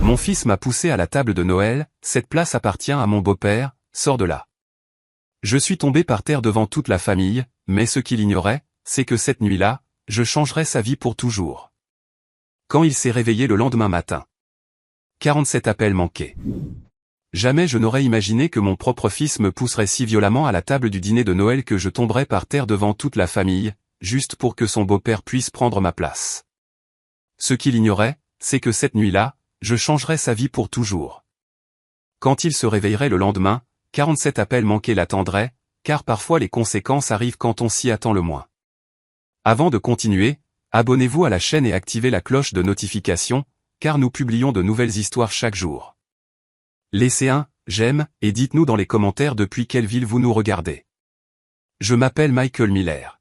Mon fils m'a poussé à la table de Noël, cette place appartient à mon beau-père, sors de là. Je suis tombé par terre devant toute la famille, mais ce qu'il ignorait, c'est que cette nuit-là, je changerais sa vie pour toujours. Quand il s'est réveillé le lendemain matin. 47 appels manqués. Jamais je n'aurais imaginé que mon propre fils me pousserait si violemment à la table du dîner de Noël que je tomberais par terre devant toute la famille, juste pour que son beau-père puisse prendre ma place. Ce qu'il ignorait, c'est que cette nuit-là, je changerais sa vie pour toujours. Quand il se réveillerait le lendemain, 47 appels manqués l'attendraient, car parfois les conséquences arrivent quand on s'y attend le moins. Avant de continuer, abonnez-vous à la chaîne et activez la cloche de notification, car nous publions de nouvelles histoires chaque jour. Laissez un j'aime et dites-nous dans les commentaires depuis quelle ville vous nous regardez. Je m'appelle Michael Miller.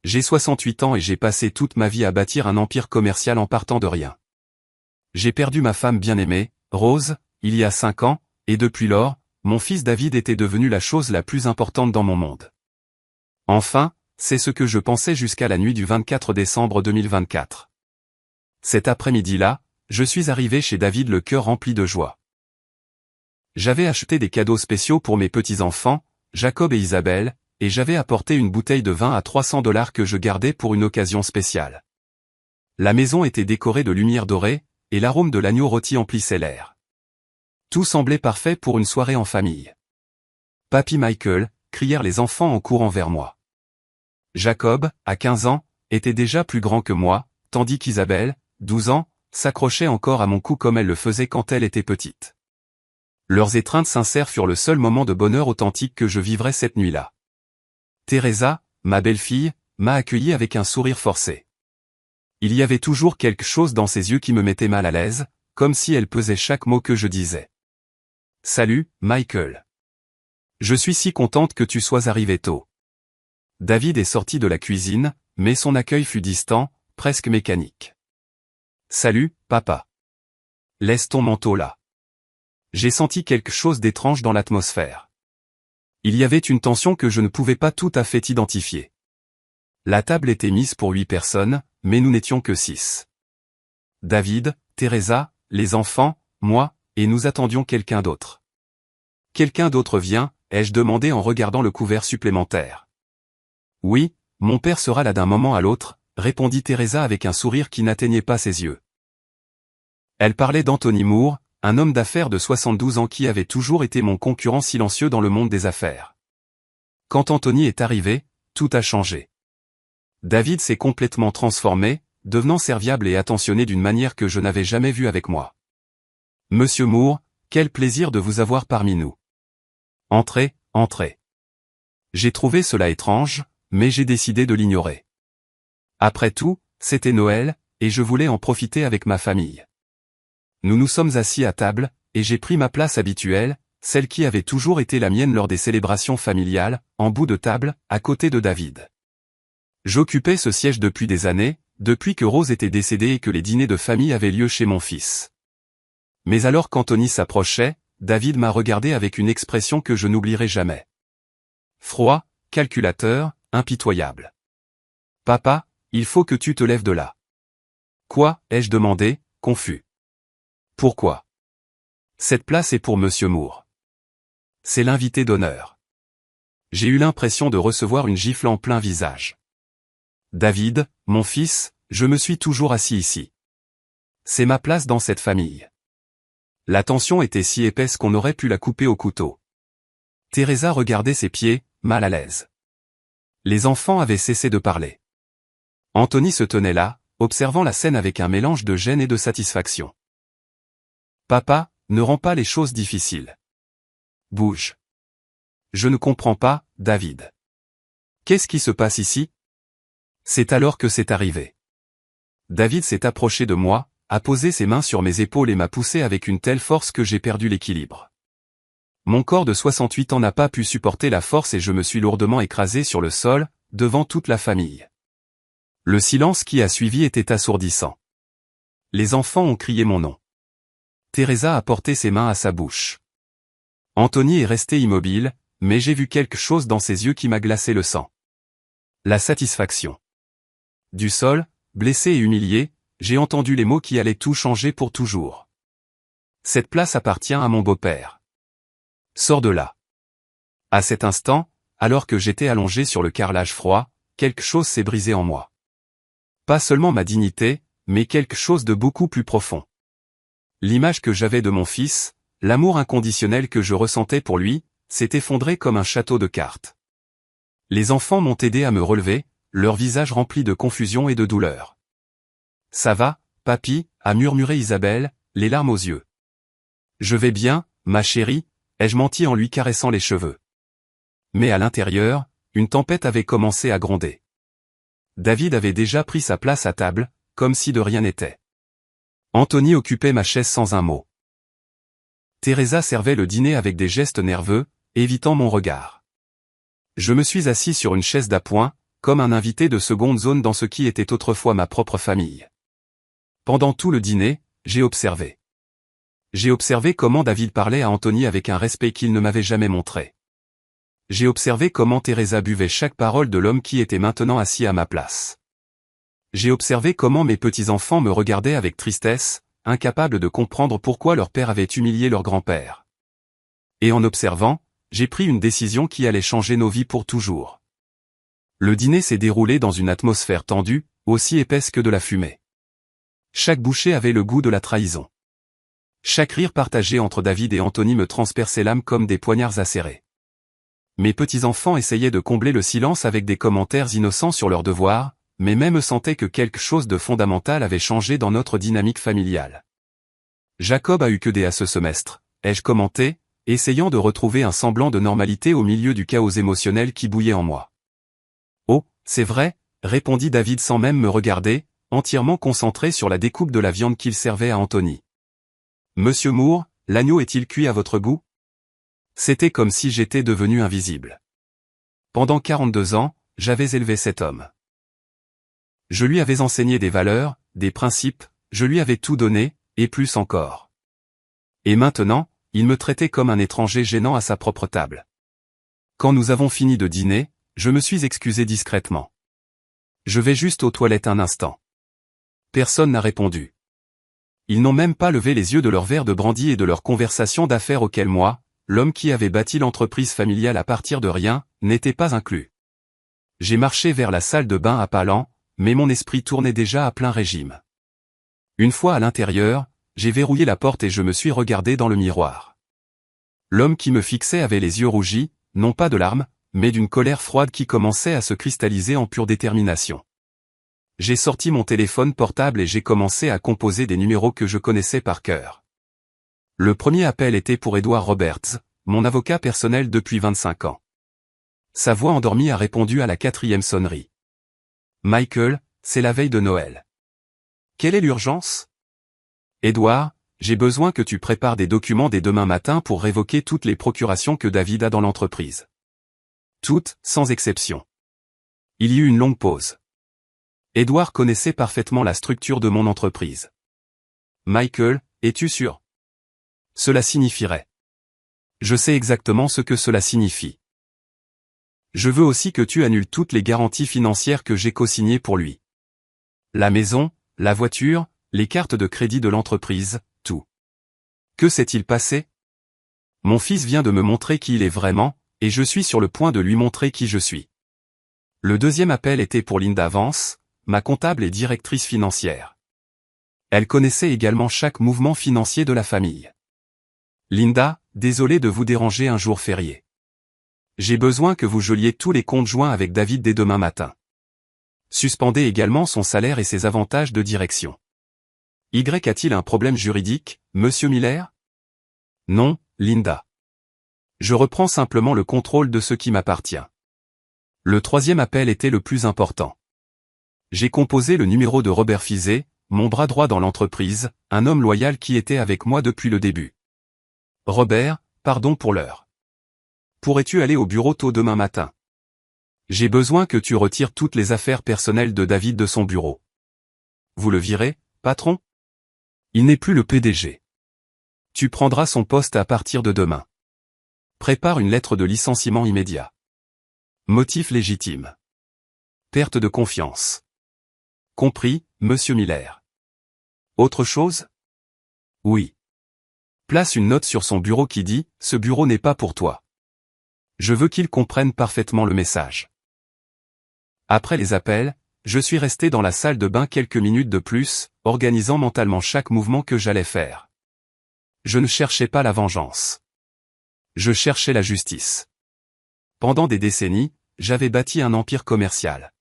J'ai 68 ans et j'ai passé toute ma vie à bâtir un empire commercial en partant de rien. J'ai perdu ma femme bien-aimée, Rose, il y a 5 ans, et depuis lors, mon fils David était devenu la chose la plus importante dans mon monde. Enfin, c'est ce que je pensais jusqu'à la nuit du 24 décembre 2024. Cet après-midi-là, je suis arrivé chez David le cœur rempli de joie. J'avais acheté des cadeaux spéciaux pour mes petits-enfants, Jacob et Isabelle, et j'avais apporté une bouteille de vin à $300 que je gardais pour une occasion spéciale. La maison était décorée de lumière dorée, et l'arôme de l'agneau rôti emplissait l'air. Tout semblait parfait pour une soirée en famille. « Papy Michael » crièrent les enfants en courant vers moi. Jacob, à 15 ans, était déjà plus grand que moi, tandis qu'Isabelle, 12 ans, s'accrochait encore à mon cou comme elle le faisait quand elle était petite. Leurs étreintes sincères furent le seul moment de bonheur authentique que je vivrais cette nuit-là. Teresa, ma belle-fille, m'a accueilli avec un sourire forcé. Il y avait toujours quelque chose dans ses yeux qui me mettait mal à l'aise, comme si elle pesait chaque mot que je disais. « Salut, Michael. Je suis si contente que tu sois arrivé tôt. » David est sorti de la cuisine, mais son accueil fut distant, presque mécanique. « Salut, papa. Laisse ton manteau là. » J'ai senti quelque chose d'étrange dans l'atmosphère. Il y avait une tension que je ne pouvais pas tout à fait identifier. La table était mise pour 8 personnes, mais nous n'étions que 6. David, Teresa, les enfants, moi, et nous attendions quelqu'un d'autre. « Quelqu'un d'autre vient ?» ai-je demandé en regardant le couvert supplémentaire. « Oui, mon père sera là d'un moment à l'autre », répondit Teresa avec un sourire qui n'atteignait pas ses yeux. Elle parlait d'Anthony Moore, un homme d'affaires de 72 ans qui avait toujours été mon concurrent silencieux dans le monde des affaires. Quand Anthony est arrivé, tout a changé. David s'est complètement transformé, devenant serviable et attentionné d'une manière que je n'avais jamais vue avec moi. « Monsieur Moore, quel plaisir de vous avoir parmi nous. Entrez, entrez. » J'ai trouvé cela étrange, mais j'ai décidé de l'ignorer. Après tout, c'était Noël, et je voulais en profiter avec ma famille. Nous nous sommes assis à table, et j'ai pris ma place habituelle, celle qui avait toujours été la mienne lors des célébrations familiales, en bout de table, à côté de David. J'occupais ce siège depuis des années, depuis que Rose était décédée et que les dîners de famille avaient lieu chez mon fils. Mais alors qu'Anthony s'approchait, David m'a regardé avec une expression que je n'oublierai jamais. Froid, calculateur, impitoyable. « Papa, il faut que tu te lèves de là. »« Quoi » ai-je demandé, confus. « Pourquoi ? » ?»« Cette place est pour Monsieur Moore. C'est l'invité d'honneur. » J'ai eu l'impression de recevoir une gifle en plein visage. « David, mon fils, je me suis toujours assis ici. C'est ma place dans cette famille. » La tension était si épaisse qu'on aurait pu la couper au couteau. Teresa regardait ses pieds, mal à l'aise. Les enfants avaient cessé de parler. Anthony se tenait là, observant la scène avec un mélange de gêne et de satisfaction. « Papa, ne rends pas les choses difficiles. Bouge. » « Je ne comprends pas, David. Qu'est-ce qui se passe ici ?» C'est alors que c'est arrivé. David s'est approché de moi, a posé ses mains sur mes épaules et m'a poussé avec une telle force que j'ai perdu l'équilibre. Mon corps de 68 ans n'a pas pu supporter la force et je me suis lourdement écrasé sur le sol, devant toute la famille. Le silence qui a suivi était assourdissant. Les enfants ont crié mon nom. Teresa a porté ses mains à sa bouche. Anthony est resté immobile, mais j'ai vu quelque chose dans ses yeux qui m'a glacé le sang. La satisfaction. Du sol, blessé et humilié, j'ai entendu les mots qui allaient tout changer pour toujours. Cette place appartient à mon beau-père. Sors de là. À cet instant, alors que j'étais allongé sur le carrelage froid, quelque chose s'est brisé en moi. Pas seulement ma dignité, mais quelque chose de beaucoup plus profond. L'image que j'avais de mon fils, l'amour inconditionnel que je ressentais pour lui, s'est effondré comme un château de cartes. Les enfants m'ont aidé à me relever, leur visage rempli de confusion et de douleur. « Ça va, papy » a murmuré Isabelle, les larmes aux yeux. « Je vais bien, ma chérie » ai-je menti en lui caressant les cheveux. Mais à l'intérieur, une tempête avait commencé à gronder. David avait déjà pris sa place à table, comme si de rien n'était. Anthony occupait ma chaise sans un mot. Teresa servait le dîner avec des gestes nerveux, évitant mon regard. Je me suis assis sur une chaise d'appoint, comme un invité de seconde zone dans ce qui était autrefois ma propre famille. Pendant tout le dîner, j'ai observé. J'ai observé comment David parlait à Anthony avec un respect qu'il ne m'avait jamais montré. J'ai observé comment Teresa buvait chaque parole de l'homme qui était maintenant assis à ma place. J'ai observé comment mes petits-enfants me regardaient avec tristesse, incapables de comprendre pourquoi leur père avait humilié leur grand-père. Et en observant, j'ai pris une décision qui allait changer nos vies pour toujours. Le dîner s'est déroulé dans une atmosphère tendue, aussi épaisse que de la fumée. Chaque bouchée avait le goût de la trahison. Chaque rire partagé entre David et Anthony me transperçait l'âme comme des poignards acérés. Mes petits-enfants essayaient de combler le silence avec des commentaires innocents sur leurs devoirs, mais même sentaient que quelque chose de fondamental avait changé dans notre dynamique familiale. Jacob a eu que des A ce semestre, ai-je commenté, essayant de retrouver un semblant de normalité au milieu du chaos émotionnel qui bouillait en moi. Oh, c'est vrai, répondit David sans même me regarder, entièrement concentré sur la découpe de la viande qu'il servait à Anthony. Monsieur Moore, l'agneau est-il cuit à votre goût? C'était comme si j'étais devenu invisible. Pendant 42 ans, j'avais élevé cet homme. Je lui avais enseigné des valeurs, des principes, je lui avais tout donné, et plus encore. Et maintenant, il me traitait comme un étranger gênant à sa propre table. Quand nous avons fini de dîner, je me suis excusé discrètement. Je vais juste aux toilettes un instant. Personne n'a répondu. Ils n'ont même pas levé les yeux de leur verre de brandy et de leur conversation d'affaires auquel moi, l'homme qui avait bâti l'entreprise familiale à partir de rien, n'était pas inclus. J'ai marché vers la salle de bain à pas lents, mais mon esprit tournait déjà à plein régime. Une fois à l'intérieur, j'ai verrouillé la porte et je me suis regardé dans le miroir. L'homme qui me fixait avait les yeux rougis, non pas de larmes, mais d'une colère froide qui commençait à se cristalliser en pure détermination. J'ai sorti mon téléphone portable et j'ai commencé à composer des numéros que je connaissais par cœur. Le premier appel était pour Edward Roberts, mon avocat personnel depuis 25 ans. Sa voix endormie a répondu à la 4e sonnerie. Michael, c'est la veille de Noël. Quelle est l'urgence? Edward, j'ai besoin que tu prépares des documents dès demain matin pour révoquer toutes les procurations que David a dans l'entreprise. Toutes, sans exception. Il y eut une longue pause. Edward connaissait parfaitement la structure de mon entreprise. Michael, es-tu sûr? Cela signifierait. Je sais exactement ce que cela signifie. Je veux aussi que tu annules toutes les garanties financières que j'ai co-signées pour lui. La maison, la voiture, les cartes de crédit de l'entreprise, tout. Que s'est-il passé? Mon fils vient de me montrer qui il est vraiment, et je suis sur le point de lui montrer qui je suis. Le deuxième appel était pour Linda Vance, ma comptable et directrice financière. Elle connaissait également chaque mouvement financier de la famille. Linda, désolé de vous déranger un jour férié. J'ai besoin que vous geliez tous les comptes joints avec David dès demain matin. Suspendez également son salaire et ses avantages de direction. Y a-t-il un problème juridique, monsieur Miller? Non, Linda. Je reprends simplement le contrôle de ce qui m'appartient. Le troisième appel était le plus important. J'ai composé le numéro de Robert Fizet, mon bras droit dans l'entreprise, un homme loyal qui était avec moi depuis le début. Robert, pardon pour l'heure. Pourrais-tu aller au bureau tôt demain matin? J'ai besoin que tu retires toutes les affaires personnelles de David de son bureau. Vous le virez, patron? Il n'est plus le PDG. Tu prendras son poste à partir de demain. Prépare une lettre de licenciement immédiat. Motif légitime. Perte de confiance. Compris, monsieur Miller. Autre chose? Oui. Place une note sur son bureau qui dit « Ce bureau n'est pas pour toi ». Je veux qu'il comprenne parfaitement le message. Après les appels, je suis resté dans la salle de bain quelques minutes de plus, organisant mentalement chaque mouvement que j'allais faire. Je ne cherchais pas la vengeance. Je cherchais la justice. Pendant des décennies, j'avais bâti un empire commercial.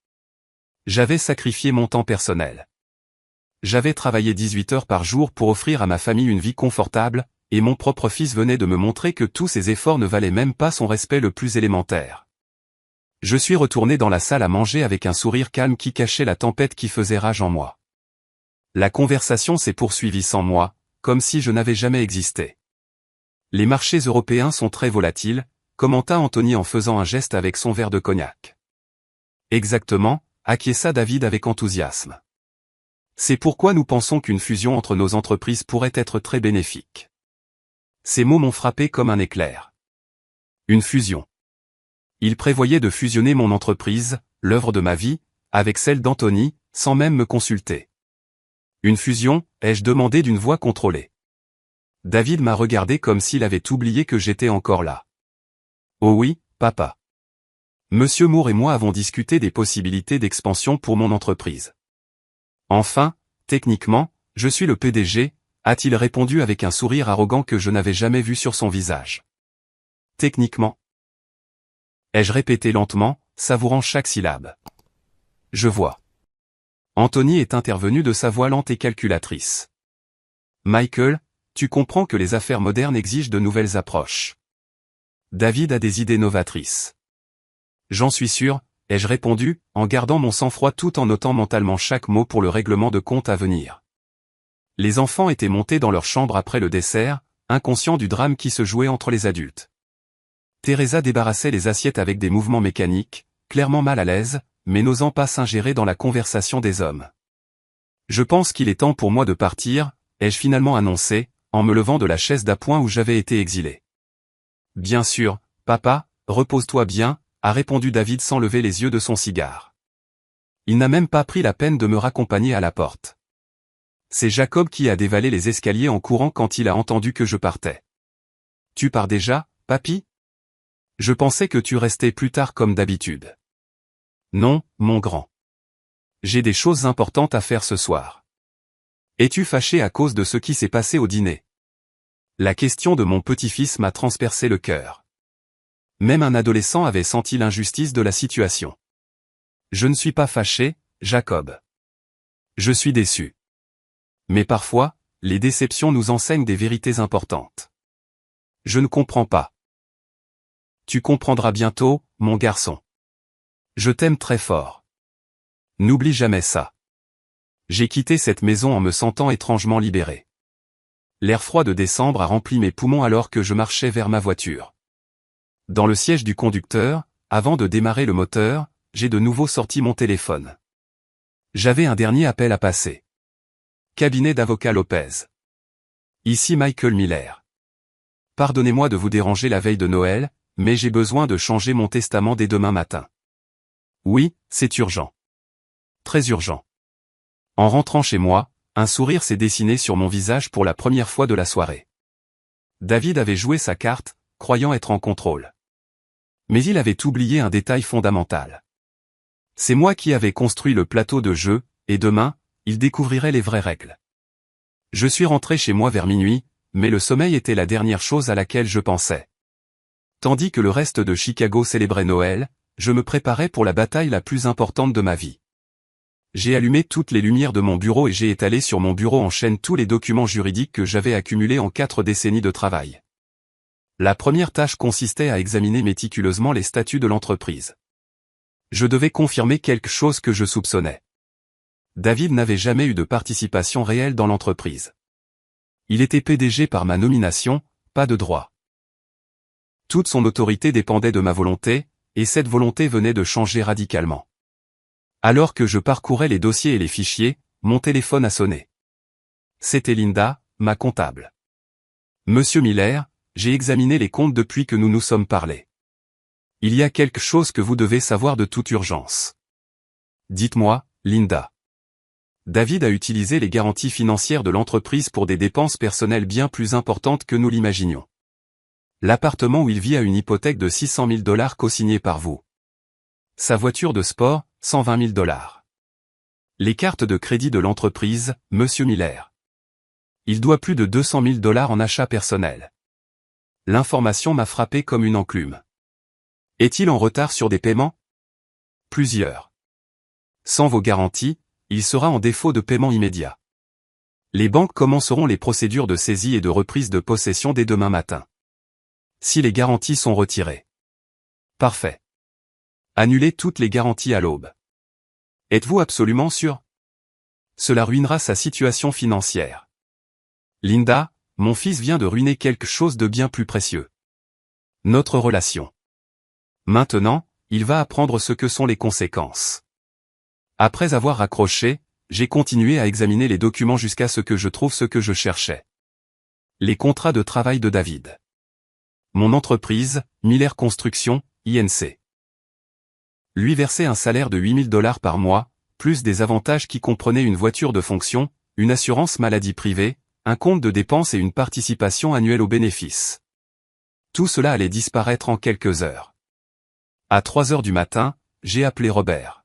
J'avais sacrifié mon temps personnel. J'avais travaillé 18 heures par jour pour offrir à ma famille une vie confortable, et mon propre fils venait de me montrer que tous ces efforts ne valaient même pas son respect le plus élémentaire. Je suis retourné dans la salle à manger avec un sourire calme qui cachait la tempête qui faisait rage en moi. La conversation s'est poursuivie sans moi, comme si je n'avais jamais existé. Les marchés européens sont très volatiles, commenta Anthony en faisant un geste avec son verre de cognac. Exactement, acquiesça David avec enthousiasme. C'est pourquoi nous pensons qu'une fusion entre nos entreprises pourrait être très bénéfique. Ces mots m'ont frappé comme un éclair. Une fusion. Il prévoyait de fusionner mon entreprise, l'œuvre de ma vie, avec celle d'Anthony, sans même me consulter. Une fusion, ai-je demandé d'une voix contrôlée. David m'a regardé comme s'il avait oublié que j'étais encore là. Oh oui, papa. Monsieur Moore et moi avons discuté des possibilités d'expansion pour mon entreprise. Enfin, techniquement, je suis le PDG, a-t-il répondu avec un sourire arrogant que je n'avais jamais vu sur son visage. Techniquement. Ai-je répété lentement, savourant chaque syllabe. Je vois. Anthony est intervenu de sa voix lente et calculatrice. Michael, tu comprends que les affaires modernes exigent de nouvelles approches. David a des idées novatrices. J'en suis sûr, ai-je répondu, en gardant mon sang-froid tout en notant mentalement chaque mot pour le règlement de compte à venir. Les enfants étaient montés dans leur chambre après le dessert, inconscients du drame qui se jouait entre les adultes. Teresa débarrassait les assiettes avec des mouvements mécaniques, clairement mal à l'aise, mais n'osant pas s'ingérer dans la conversation des hommes. Je pense qu'il est temps pour moi de partir, ai-je finalement annoncé, en me levant de la chaise d'appoint où j'avais été exilé. Bien sûr, papa, repose-toi bien, a répondu David sans lever les yeux de son cigare. Il n'a même pas pris la peine de me raccompagner à la porte. C'est Jacob qui a dévalé les escaliers en courant quand il a entendu que je partais. Tu pars déjà, papy? Je pensais que tu restais plus tard comme d'habitude. Non, mon grand. J'ai des choses importantes à faire ce soir. Es-tu fâché à cause de ce qui s'est passé au dîner? La question de mon petit-fils m'a transpercé le cœur. Même un adolescent avait senti l'injustice de la situation. Je ne suis pas fâché, Jacob. Je suis déçu. Mais parfois, les déceptions nous enseignent des vérités importantes. Je ne comprends pas. Tu comprendras bientôt, mon garçon. Je t'aime très fort. N'oublie jamais ça. J'ai quitté cette maison en me sentant étrangement libéré. L'air froid de décembre a rempli mes poumons alors que je marchais vers ma voiture. Dans le siège du conducteur, avant de démarrer le moteur, j'ai de nouveau sorti mon téléphone. J'avais un dernier appel à passer. Cabinet d'avocat Lopez. Ici Michael Miller. Pardonnez-moi de vous déranger la veille de Noël, mais j'ai besoin de changer mon testament dès demain matin. Oui, c'est urgent. Très urgent. En rentrant chez moi, un sourire s'est dessiné sur mon visage pour la première fois de la soirée. David avait joué sa carte, croyant être en contrôle. Mais il avait oublié un détail fondamental. C'est moi qui avais construit le plateau de jeu, et demain, il découvrirait les vraies règles. Je suis rentré chez moi vers minuit, mais le sommeil était la dernière chose à laquelle je pensais. Tandis que le reste de Chicago célébrait Noël, je me préparais pour la bataille la plus importante de ma vie. J'ai allumé toutes les lumières de mon bureau et j'ai étalé sur mon bureau en chaîne tous les documents juridiques que j'avais accumulés en 4 décennies de travail. La première tâche consistait à examiner méticuleusement les statuts de l'entreprise. Je devais confirmer quelque chose que je soupçonnais. David n'avait jamais eu de participation réelle dans l'entreprise. Il était PDG par ma nomination, pas de droit. Toute son autorité dépendait de ma volonté, et cette volonté venait de changer radicalement. Alors que je parcourais les dossiers et les fichiers, mon téléphone a sonné. C'était Linda, ma comptable. Monsieur Miller, j'ai examiné les comptes depuis que nous nous sommes parlé. Il y a quelque chose que vous devez savoir de toute urgence. Dites-moi, Linda. David a utilisé les garanties financières de l'entreprise pour des dépenses personnelles bien plus importantes que nous l'imaginions. L'appartement où il vit a une hypothèque de $600 000 co-signée par vous. Sa voiture de sport, $120 000. Les cartes de crédit de l'entreprise, Monsieur Miller. Il doit plus de $200 000 en achats personnels. L'information m'a frappé comme une enclume. Est-il en retard sur des paiements? Plusieurs. Sans vos garanties, il sera en défaut de paiement immédiat. Les banques commenceront les procédures de saisie et de reprise de possession dès demain matin. Si les garanties sont retirées. Parfait. Annulez toutes les garanties à l'aube. Êtes-vous absolument sûr? Cela ruinera sa situation financière. Linda, mon fils vient de ruiner quelque chose de bien plus précieux. Notre relation. Maintenant, il va apprendre ce que sont les conséquences. Après avoir raccroché, j'ai continué à examiner les documents jusqu'à ce que je trouve ce que je cherchais. Les contrats de travail de David. Mon entreprise, Miller Construction, Inc. Lui versait un salaire de $8 000 par mois, plus des avantages qui comprenaient une voiture de fonction, une assurance maladie privée, un compte de dépenses et une participation annuelle aux bénéfices. Tout cela allait disparaître en quelques heures. À 3 heures du matin, j'ai appelé Robert.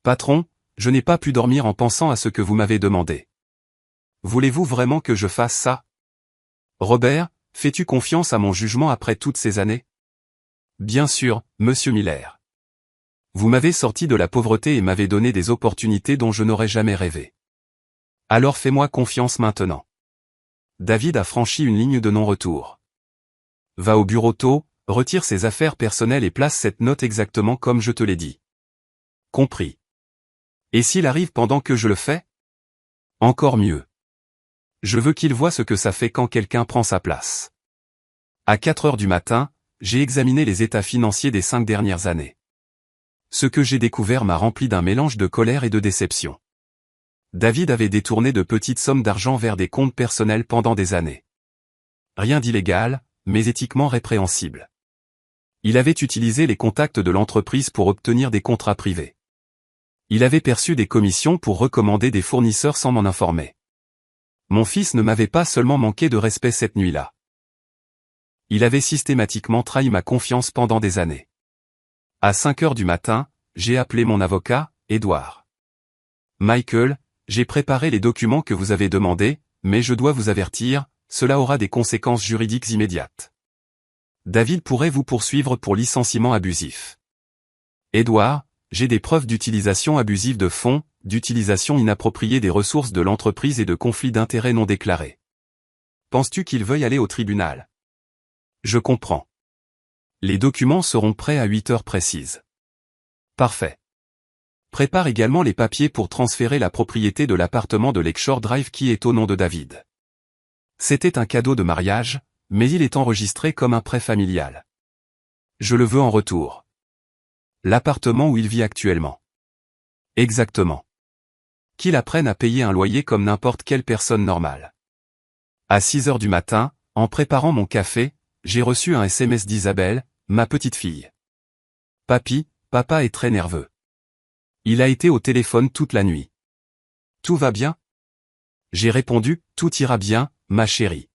Patron, je n'ai pas pu dormir en pensant à ce que vous m'avez demandé. Voulez-vous vraiment que je fasse ça? Robert, fais-tu confiance à mon jugement après toutes ces années? Bien sûr, Monsieur Miller. Vous m'avez sorti de la pauvreté et m'avez donné des opportunités dont je n'aurais jamais rêvé. Alors fais-moi confiance maintenant. David a franchi une ligne de non-retour. Va au bureau tôt, retire ses affaires personnelles et place cette note exactement comme je te l'ai dit. Compris. Et s'il arrive pendant que je le fais? Encore mieux. Je veux qu'il voie ce que ça fait quand quelqu'un prend sa place. À 4 heures du matin, j'ai examiné les états financiers des 5 dernières années. Ce que j'ai découvert m'a rempli d'un mélange de colère et de déception. David avait détourné de petites sommes d'argent vers des comptes personnels pendant des années. Rien d'illégal, mais éthiquement répréhensible. Il avait utilisé les contacts de l'entreprise pour obtenir des contrats privés. Il avait perçu des commissions pour recommander des fournisseurs sans m'en informer. Mon fils ne m'avait pas seulement manqué de respect cette nuit-là. Il avait systématiquement trahi ma confiance pendant des années. À 5 heures du matin, j'ai appelé mon avocat, Edward. Michael, j'ai préparé les documents que vous avez demandés, mais je dois vous avertir, cela aura des conséquences juridiques immédiates. David pourrait vous poursuivre pour licenciement abusif. Edward, j'ai des preuves d'utilisation abusive de fonds, d'utilisation inappropriée des ressources de l'entreprise et de conflits d'intérêts non déclarés. Penses-tu qu'il veuille aller au tribunal? Je comprends. Les documents seront prêts à 8 heures précises. Parfait. Prépare également les papiers pour transférer la propriété de l'appartement de Lakeshore Drive qui est au nom de David. C'était un cadeau de mariage, mais il est enregistré comme un prêt familial. Je le veux en retour. L'appartement où il vit actuellement. Exactement. Qu'il apprenne à payer un loyer comme n'importe quelle personne normale. À 6 heures du matin, en préparant mon café, j'ai reçu un SMS d'Isabelle, ma petite fille. Papy, papa est très nerveux. Il a été au téléphone toute la nuit. Tout va bien? J'ai répondu, tout ira bien, ma chérie.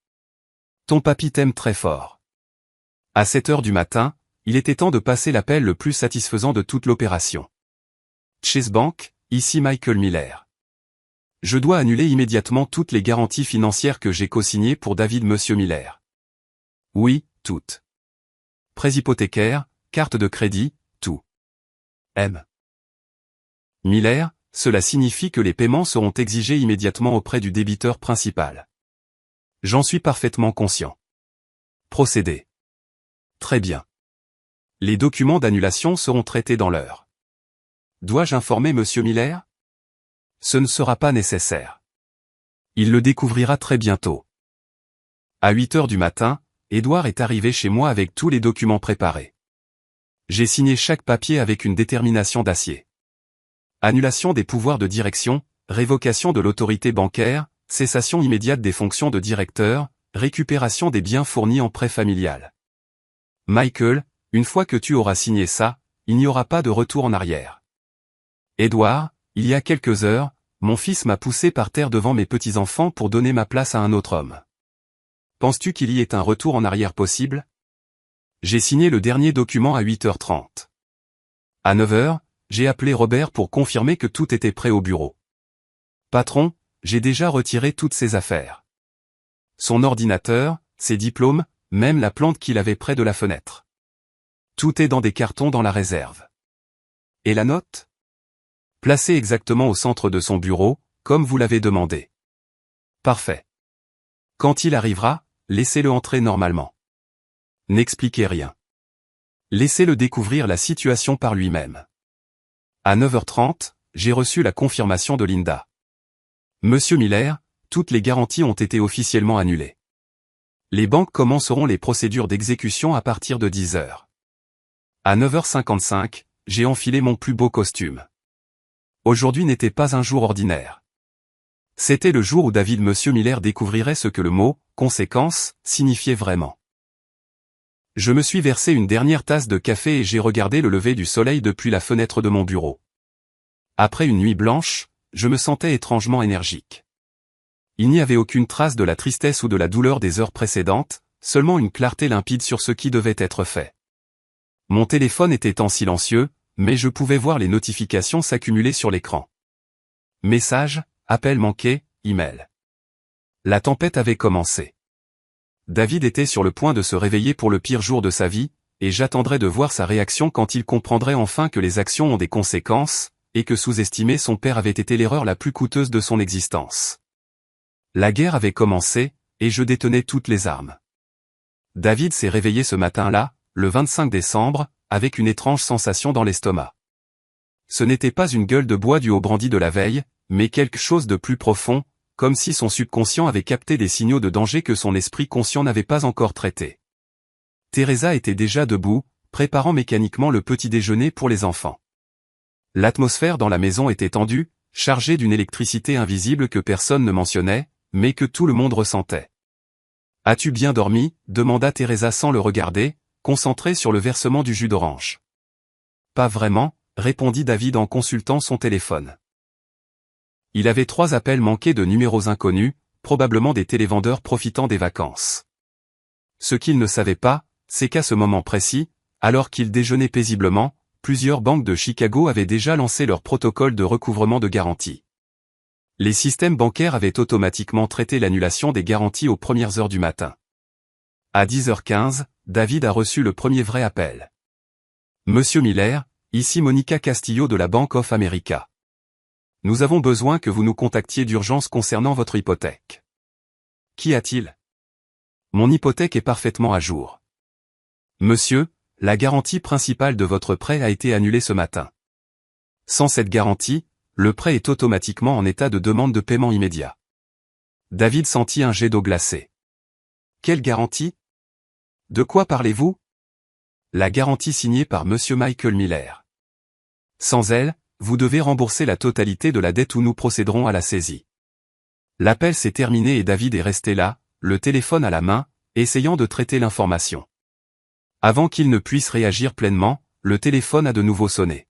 Ton papy t'aime très fort. À 7 heures du matin, il était temps de passer l'appel le plus satisfaisant de toute l'opération. Chase Bank, ici Michael Miller. Je dois annuler immédiatement toutes les garanties financières que j'ai co-signées pour David Monsieur Miller. Oui, toutes. Prêts hypothécaires, carte de crédit, tout. M. Miller, cela signifie que les paiements seront exigés immédiatement auprès du débiteur principal. J'en suis parfaitement conscient. Procédez. Très bien. Les documents d'annulation seront traités dans l'heure. Dois-je informer Monsieur Miller? Ce ne sera pas nécessaire. Il le découvrira très bientôt. À 8 heures du matin, Edward est arrivé chez moi avec tous les documents préparés. J'ai signé chaque papier avec une détermination d'acier. Annulation des pouvoirs de direction, révocation de l'autorité bancaire, cessation immédiate des fonctions de directeur, récupération des biens fournis en prêt familial. Michael, une fois que tu auras signé ça, il n'y aura pas de retour en arrière. Edward, il y a quelques heures, mon fils m'a poussé par terre devant mes petits-enfants pour donner ma place à un autre homme. Penses-tu qu'il y ait un retour en arrière possible? J'ai signé le dernier document à 8h30. À 9h, j'ai appelé Robert pour confirmer que tout était prêt au bureau. Patron, j'ai déjà retiré toutes ses affaires. Son ordinateur, ses diplômes, même la plante qu'il avait près de la fenêtre. Tout est dans des cartons dans la réserve. Et la note? Placée exactement au centre de son bureau, comme vous l'avez demandé. Parfait. Quand il arrivera, laissez-le entrer normalement. N'expliquez rien. Laissez-le découvrir la situation par lui-même. À 9h30, j'ai reçu la confirmation de Linda. Monsieur Miller, toutes les garanties ont été officiellement annulées. Les banques commenceront les procédures d'exécution à partir de 10h. À 9h55, j'ai enfilé mon plus beau costume. Aujourd'hui n'était pas un jour ordinaire. C'était le jour où David Monsieur Miller découvrirait ce que le mot « conséquence » signifiait vraiment. Je me suis versé une dernière tasse de café et j'ai regardé le lever du soleil depuis la fenêtre de mon bureau. Après une nuit blanche, je me sentais étrangement énergique. Il n'y avait aucune trace de la tristesse ou de la douleur des heures précédentes, seulement une clarté limpide sur ce qui devait être fait. Mon téléphone était en silencieux, mais je pouvais voir les notifications s'accumuler sur l'écran. Messages, appels manqués, emails. La tempête avait commencé. David était sur le point de se réveiller pour le pire jour de sa vie, et j'attendrais de voir sa réaction quand il comprendrait enfin que les actions ont des conséquences, et que sous-estimer son père avait été l'erreur la plus coûteuse de son existence. La guerre avait commencé, et je détenais toutes les armes. David s'est réveillé ce matin-là, le 25 décembre, avec une étrange sensation dans l'estomac. Ce n'était pas une gueule de bois due au brandy de la veille, mais quelque chose de plus profond, comme si son subconscient avait capté des signaux de danger que son esprit conscient n'avait pas encore traités. Teresa était déjà debout, préparant mécaniquement le petit déjeuner pour les enfants. L'atmosphère dans la maison était tendue, chargée d'une électricité invisible que personne ne mentionnait, mais que tout le monde ressentait. « As-tu bien dormi ?» demanda Teresa sans le regarder, concentrée sur le versement du jus d'orange. « Pas vraiment », répondit David en consultant son téléphone. Il avait 3 appels manqués de numéros inconnus, probablement des télévendeurs profitant des vacances. Ce qu'il ne savait pas, c'est qu'à ce moment précis, alors qu'il déjeunait paisiblement, plusieurs banques de Chicago avaient déjà lancé leur protocole de recouvrement de garantie. Les systèmes bancaires avaient automatiquement traité l'annulation des garanties aux premières heures du matin. À 10h15, David a reçu le premier vrai appel. « Monsieur Miller, ici Monica Castillo de la Bank of America. Nous avons besoin que vous nous contactiez d'urgence concernant votre hypothèque. » Qu'y a-t-il? Mon hypothèque est parfaitement à jour. Monsieur, la garantie principale de votre prêt a été annulée ce matin. Sans cette garantie, le prêt est automatiquement en état de demande de paiement immédiat. David sentit un jet d'eau glacée. Quelle garantie? De quoi parlez-vous? La garantie signée par Monsieur Michael Miller. Sans elle, vous devez rembourser la totalité de la dette ou nous procéderons à la saisie. L'appel s'est terminé et David est resté là, le téléphone à la main, essayant de traiter l'information. Avant qu'il ne puisse réagir pleinement, le téléphone a de nouveau sonné.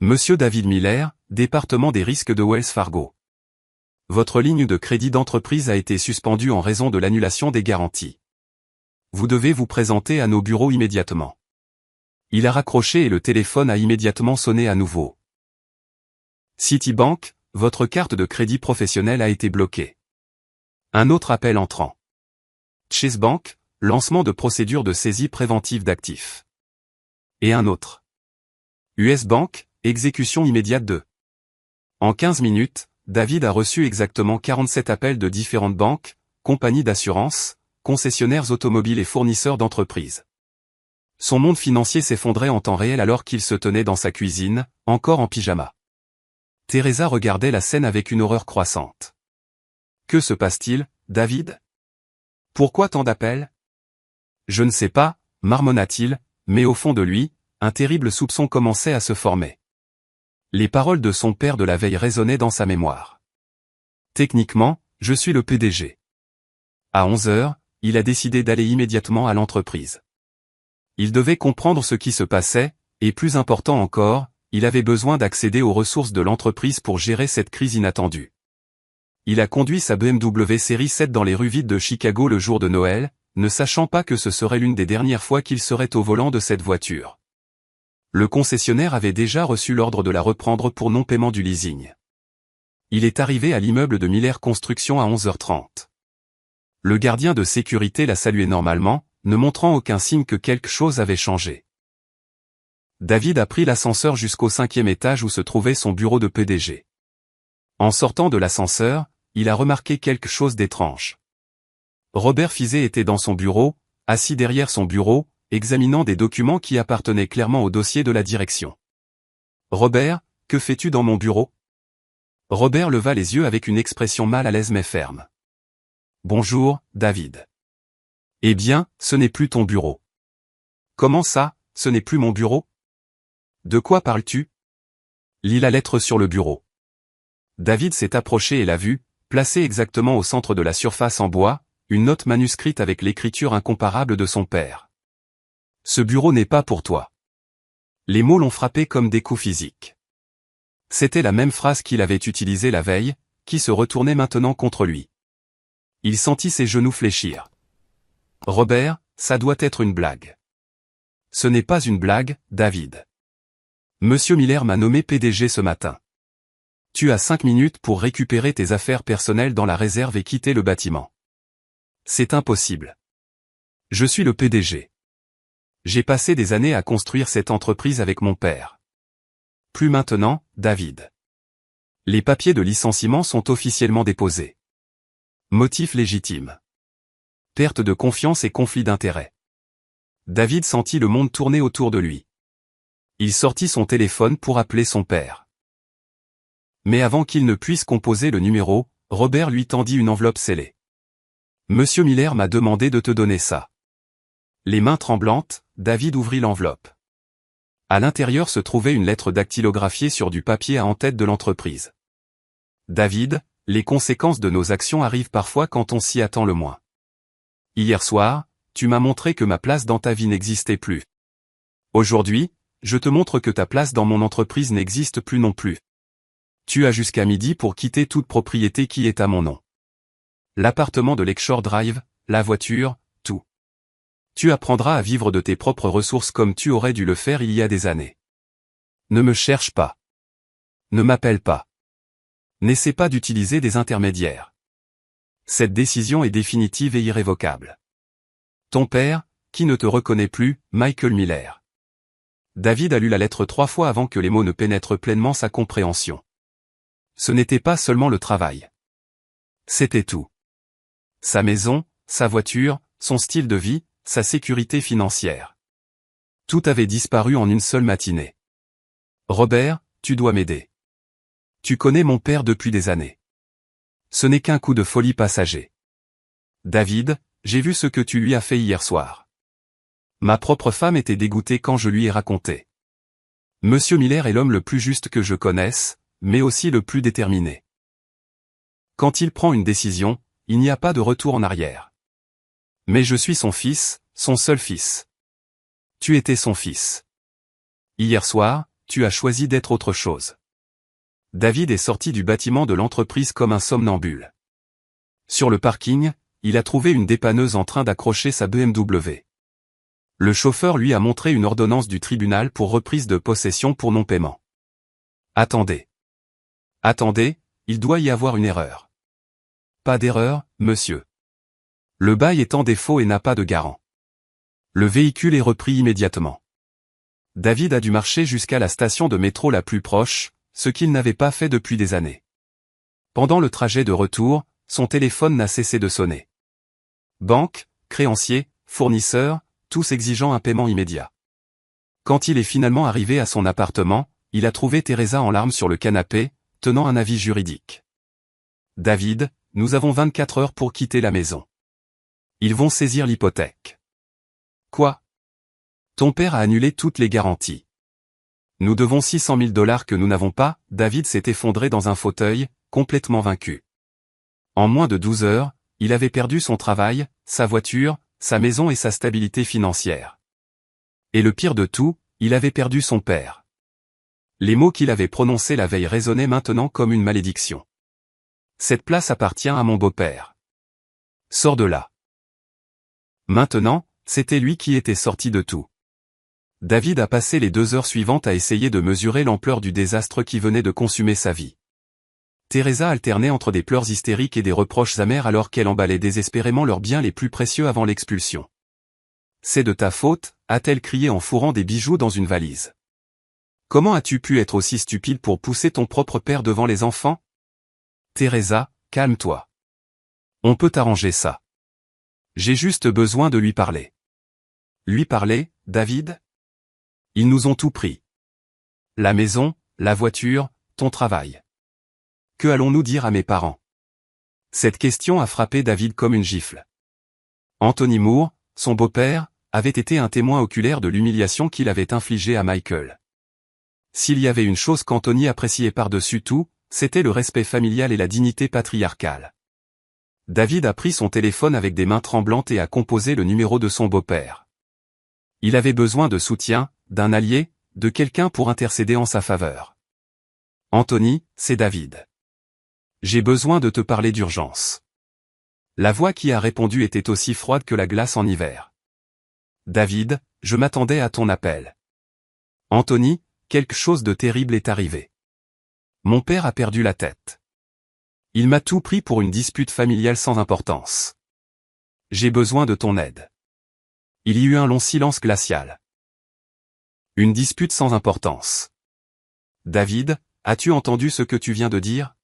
Monsieur David Miller, département des risques de Wells Fargo. Votre ligne de crédit d'entreprise a été suspendue en raison de l'annulation des garanties. Vous devez vous présenter à nos bureaux immédiatement. Il a raccroché et le téléphone a immédiatement sonné à nouveau. Citibank, votre carte de crédit professionnelle a été bloquée. Un autre appel entrant. Chase Bank, lancement de procédure de saisie préventive d'actifs. Et un autre. US Bank, exécution immédiate de. En 15 minutes, David a reçu exactement 47 appels de différentes banques, compagnies d'assurance, concessionnaires automobiles et fournisseurs d'entreprises. Son monde financier s'effondrait en temps réel alors qu'il se tenait dans sa cuisine, encore en pyjama. Teresa regardait la scène avec une horreur croissante. Que se passe-t-il, David? Pourquoi tant d'appels? Je ne sais pas, marmonna-t-il, mais au fond de lui, un terrible soupçon commençait à se former. Les paroles de son père de la veille résonnaient dans sa mémoire. Techniquement, je suis le PDG. À 11h, il a décidé d'aller immédiatement à l'entreprise. Il devait comprendre ce qui se passait, et plus important encore, il avait besoin d'accéder aux ressources de l'entreprise pour gérer cette crise inattendue. Il a conduit sa BMW série 7 dans les rues vides de Chicago le jour de Noël, ne sachant pas que ce serait l'une des dernières fois qu'il serait au volant de cette voiture. Le concessionnaire avait déjà reçu l'ordre de la reprendre pour non-paiement du leasing. Il est arrivé à l'immeuble de Miller Construction à 11h30. Le gardien de sécurité l'a salué normalement, ne montrant aucun signe que quelque chose avait changé. David a pris l'ascenseur jusqu'au 5e étage où se trouvait son bureau de PDG. En sortant de l'ascenseur, il a remarqué quelque chose d'étrange. Robert Fizet était dans son bureau, assis derrière son bureau, examinant des documents qui appartenaient clairement au dossier de la direction. « Robert, que fais-tu dans mon bureau ?» Robert leva les yeux avec une expression mal à l'aise mais ferme. « Bonjour, David. »« Eh bien, ce n'est plus ton bureau. »« Comment ça, ce n'est plus mon bureau ?»« De quoi parles-tu ?» Lis la lettre sur le bureau. David s'est approché et l'a vue, placée exactement au centre de la surface en bois, une note manuscrite avec l'écriture incomparable de son père. « Ce bureau n'est pas pour toi. » Les mots l'ont frappé comme des coups physiques. C'était la même phrase qu'il avait utilisée la veille, qui se retournait maintenant contre lui. Il sentit ses genoux fléchir. « Robert, ça doit être une blague. »« Ce n'est pas une blague, David. Monsieur Miller m'a nommé PDG ce matin. Tu as 5 minutes pour récupérer tes affaires personnelles dans la réserve et quitter le bâtiment. » C'est impossible. Je suis le PDG. J'ai passé des années à construire cette entreprise avec mon père. Plus maintenant, David. Les papiers de licenciement sont officiellement déposés. Motif légitime. Perte de confiance et conflit d'intérêts. David sentit le monde tourner autour de lui. Il sortit son téléphone pour appeler son père. Mais avant qu'il ne puisse composer le numéro, Robert lui tendit une enveloppe scellée. « Monsieur Miller m'a demandé de te donner ça. » Les mains tremblantes, David ouvrit l'enveloppe. À l'intérieur se trouvait une lettre dactylographiée sur du papier à en-tête de l'entreprise. « David, les conséquences de nos actions arrivent parfois quand on s'y attend le moins. Hier soir, tu m'as montré que ma place dans ta vie n'existait plus. Aujourd'hui, je te montre que ta place dans mon entreprise n'existe plus non plus. Tu as jusqu'à midi pour quitter toute propriété qui est à mon nom. L'appartement de Lakeshore Drive, la voiture, tout. Tu apprendras à vivre de tes propres ressources comme tu aurais dû le faire il y a des années. Ne me cherche pas. Ne m'appelle pas. N'essaie pas d'utiliser des intermédiaires. Cette décision est définitive et irrévocable. Ton père, qui ne te reconnaît plus, Michael Miller. » David a lu la lettre 3 fois avant que les mots ne pénètrent pleinement sa compréhension. Ce n'était pas seulement le travail. C'était tout. Sa maison, sa voiture, son style de vie, sa sécurité financière. Tout avait disparu en une seule matinée. « Robert, tu dois m'aider. Tu connais mon père depuis des années. Ce n'est qu'un coup de folie passager. David, j'ai vu ce que tu lui as fait hier soir. Ma propre femme était dégoûtée quand je lui ai raconté. Monsieur Miller est l'homme le plus juste que je connaisse, mais aussi le plus déterminé. Quand il prend une décision, il n'y a pas de retour en arrière. Mais je suis son fils, son seul fils. Tu étais son fils. Hier soir, tu as choisi d'être autre chose. » David est sorti du bâtiment de l'entreprise comme un somnambule. Sur le parking, il a trouvé une dépanneuse en train d'accrocher sa BMW. Le chauffeur lui a montré une ordonnance du tribunal pour reprise de possession pour non-paiement. « Attendez. Attendez, il doit y avoir une erreur. »« Pas d'erreur, monsieur. Le bail est en défaut et n'a pas de garant. » Le véhicule est repris immédiatement. David a dû marcher jusqu'à la station de métro la plus proche, ce qu'il n'avait pas fait depuis des années. Pendant le trajet de retour, son téléphone n'a cessé de sonner. Banque, créanciers, fournisseurs, tous exigeant un paiement immédiat. Quand il est finalement arrivé à son appartement, il a trouvé Teresa en larmes sur le canapé, tenant un avis juridique. « David, nous avons 24 heures pour quitter la maison. Ils vont saisir l'hypothèque. »« Quoi ? Ton père a annulé toutes les garanties. Nous devons 600 000 $ que nous n'avons pas. » David s'est effondré dans un fauteuil, complètement vaincu. En moins de 12 heures, il avait perdu son travail, sa voiture, sa maison et sa stabilité financière. Et le pire de tout, il avait perdu son père. Les mots qu'il avait prononcés la veille résonnaient maintenant comme une malédiction. Cette place appartient à mon beau-père. Sors de là. Maintenant, c'était lui qui était sorti de tout. David a passé les 2 heures suivantes à essayer de mesurer l'ampleur du désastre qui venait de consumer sa vie. Teresa alternait entre des pleurs hystériques et des reproches amers alors qu'elle emballait désespérément leurs biens les plus précieux avant l'expulsion. « C'est de ta faute » a-t-elle crié en fourrant des bijoux dans une valise. « Comment as-tu pu être aussi stupide pour pousser ton propre père devant les enfants ? Teresa, calme-toi. On peut arranger ça. J'ai juste besoin de lui parler. » Lui parler, David ? Ils nous ont tout pris. La maison, la voiture, ton travail. Que allons-nous dire à mes parents ? Cette question a frappé David comme une gifle. Anthony Moore, son beau-père, avait été un témoin oculaire de l'humiliation qu'il avait infligée à Michael. S'il y avait une chose qu'Anthony appréciait par-dessus tout, c'était le respect familial et la dignité patriarcale. David a pris son téléphone avec des mains tremblantes et a composé le numéro de son beau-père. Il avait besoin de soutien, d'un allié, de quelqu'un pour intercéder en sa faveur. Anthony, c'est David. J'ai besoin de te parler d'urgence. La voix qui a répondu était aussi froide que la glace en hiver. David, je m'attendais à ton appel. Anthony, quelque chose de terrible est arrivé. Mon père a perdu la tête. Il m'a tout pris pour une dispute familiale sans importance. J'ai besoin de ton aide. Il y eut un long silence glacial. Une dispute sans importance. David, as-tu entendu ce que tu viens de dire ?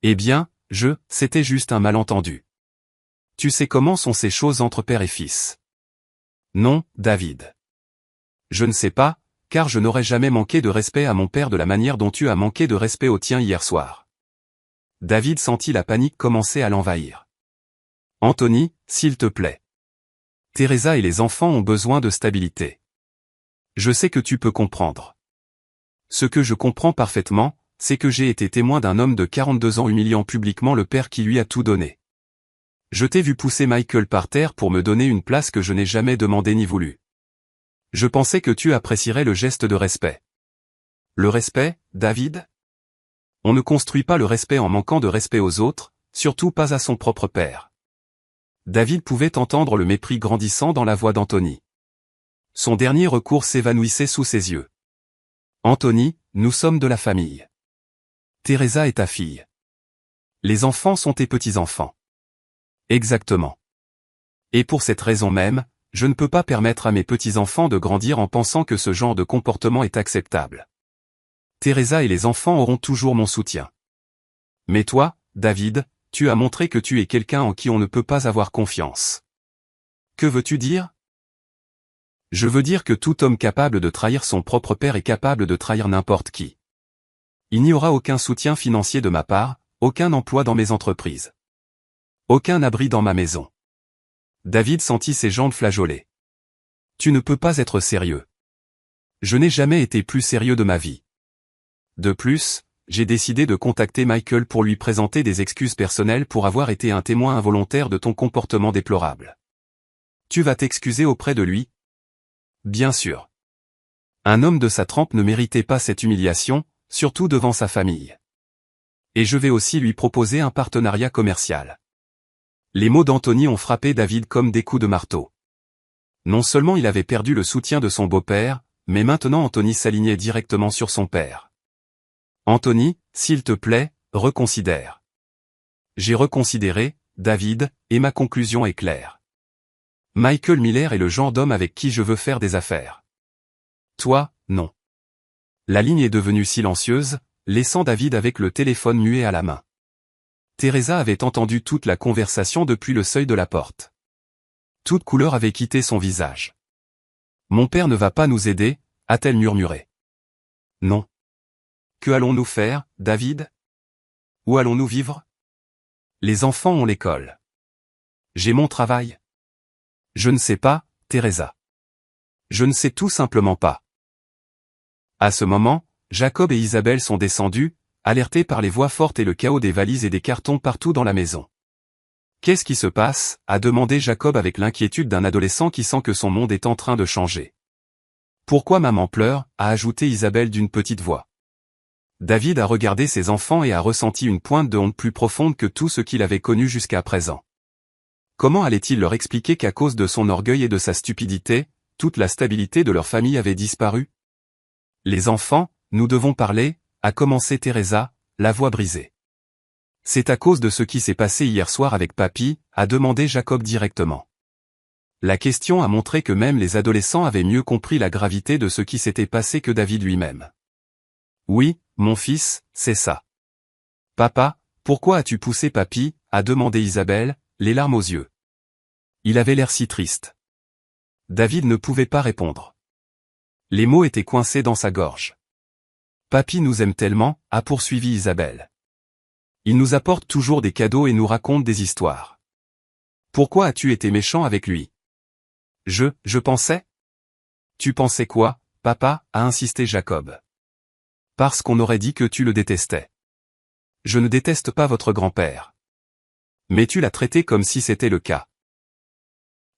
Eh bien, c'était juste un malentendu. Tu sais comment sont ces choses entre père et fils. Non, David. Je ne sais pas, car je n'aurais jamais manqué de respect à mon père de la manière dont tu as manqué de respect au tien hier soir. David sentit la panique commencer à l'envahir. Anthony, s'il te plaît. Teresa et les enfants ont besoin de stabilité. Je sais que tu peux comprendre. Ce que je comprends parfaitement, c'est que j'ai été témoin d'un homme de 42 ans humiliant publiquement le père qui lui a tout donné. Je t'ai vu pousser Michael par terre pour me donner une place que je n'ai jamais demandée ni voulu. Je pensais que tu apprécierais le geste de respect. Le respect, David ? On ne construit pas le respect en manquant de respect aux autres, surtout pas à son propre père. David pouvait entendre le mépris grandissant dans la voix d'Anthony. Son dernier recours s'évanouissait sous ses yeux. Anthony, nous sommes de la famille. Teresa est ta fille. Les enfants sont tes petits-enfants. Exactement. Et pour cette raison même, je ne peux pas permettre à mes petits-enfants de grandir en pensant que ce genre de comportement est acceptable. Teresa et les enfants auront toujours mon soutien. Mais toi, David, tu as montré que tu es quelqu'un en qui on ne peut pas avoir confiance. Que veux-tu dire ? Je veux dire que tout homme capable de trahir son propre père est capable de trahir n'importe qui. Il n'y aura aucun soutien financier de ma part, aucun emploi dans mes entreprises. Aucun abri dans ma maison. David sentit ses jambes flageoler. Tu ne peux pas être sérieux. Je n'ai jamais été plus sérieux de ma vie. De plus, j'ai décidé de contacter Michael pour lui présenter des excuses personnelles pour avoir été un témoin involontaire de ton comportement déplorable. Tu vas t'excuser auprès de lui ? Bien sûr. Un homme de sa trempe ne méritait pas cette humiliation, surtout devant sa famille. Et je vais aussi lui proposer un partenariat commercial. Les mots d'Anthony ont frappé David comme des coups de marteau. Non seulement il avait perdu le soutien de son beau-père, mais maintenant Anthony s'alignait directement sur son père. Anthony, s'il te plaît, reconsidère. J'ai reconsidéré, David, et ma conclusion est claire. Michael Miller est le genre d'homme avec qui je veux faire des affaires. Toi, non. La ligne est devenue silencieuse, laissant David avec le téléphone muet à la main. Teresa avait entendu toute la conversation depuis le seuil de la porte. Toute couleur avait quitté son visage. Mon père ne va pas nous aider, a-t-elle murmuré. Non. Que allons-nous faire, David ? Où allons-nous vivre ? Les enfants ont l'école. J'ai mon travail. Je ne sais pas, Teresa. Je ne sais tout simplement pas. À ce moment, Jacob et Isabelle sont descendus, alertés par les voix fortes et le chaos des valises et des cartons partout dans la maison. Qu'est-ce qui se passe ? A demandé Jacob avec l'inquiétude d'un adolescent qui sent que son monde est en train de changer. Pourquoi maman pleure, a ajouté Isabelle d'une petite voix. David a regardé ses enfants et a ressenti une pointe de honte plus profonde que tout ce qu'il avait connu jusqu'à présent. Comment allait-il leur expliquer qu'à cause de son orgueil et de sa stupidité, toute la stabilité de leur famille avait disparu? Les enfants, nous devons parler, a commencé Teresa, la voix brisée. C'est à cause de ce qui s'est passé hier soir avec papy, a demandé Jacob directement. La question a montré que même les adolescents avaient mieux compris la gravité de ce qui s'était passé que David lui-même. Oui, mon fils, c'est ça. Papa, pourquoi as-tu poussé papy, a demandé Isabelle, les larmes aux yeux. Il avait l'air si triste. David ne pouvait pas répondre. Les mots étaient coincés dans sa gorge. Papy nous aime tellement, a poursuivi Isabelle. Il nous apporte toujours des cadeaux et nous raconte des histoires. Pourquoi as-tu été méchant avec lui? Je pensais? Tu pensais quoi, papa, a insisté Jacob. Parce qu'on aurait dit que tu le détestais. Je ne déteste pas votre grand-père. Mais tu l'as traité comme si c'était le cas.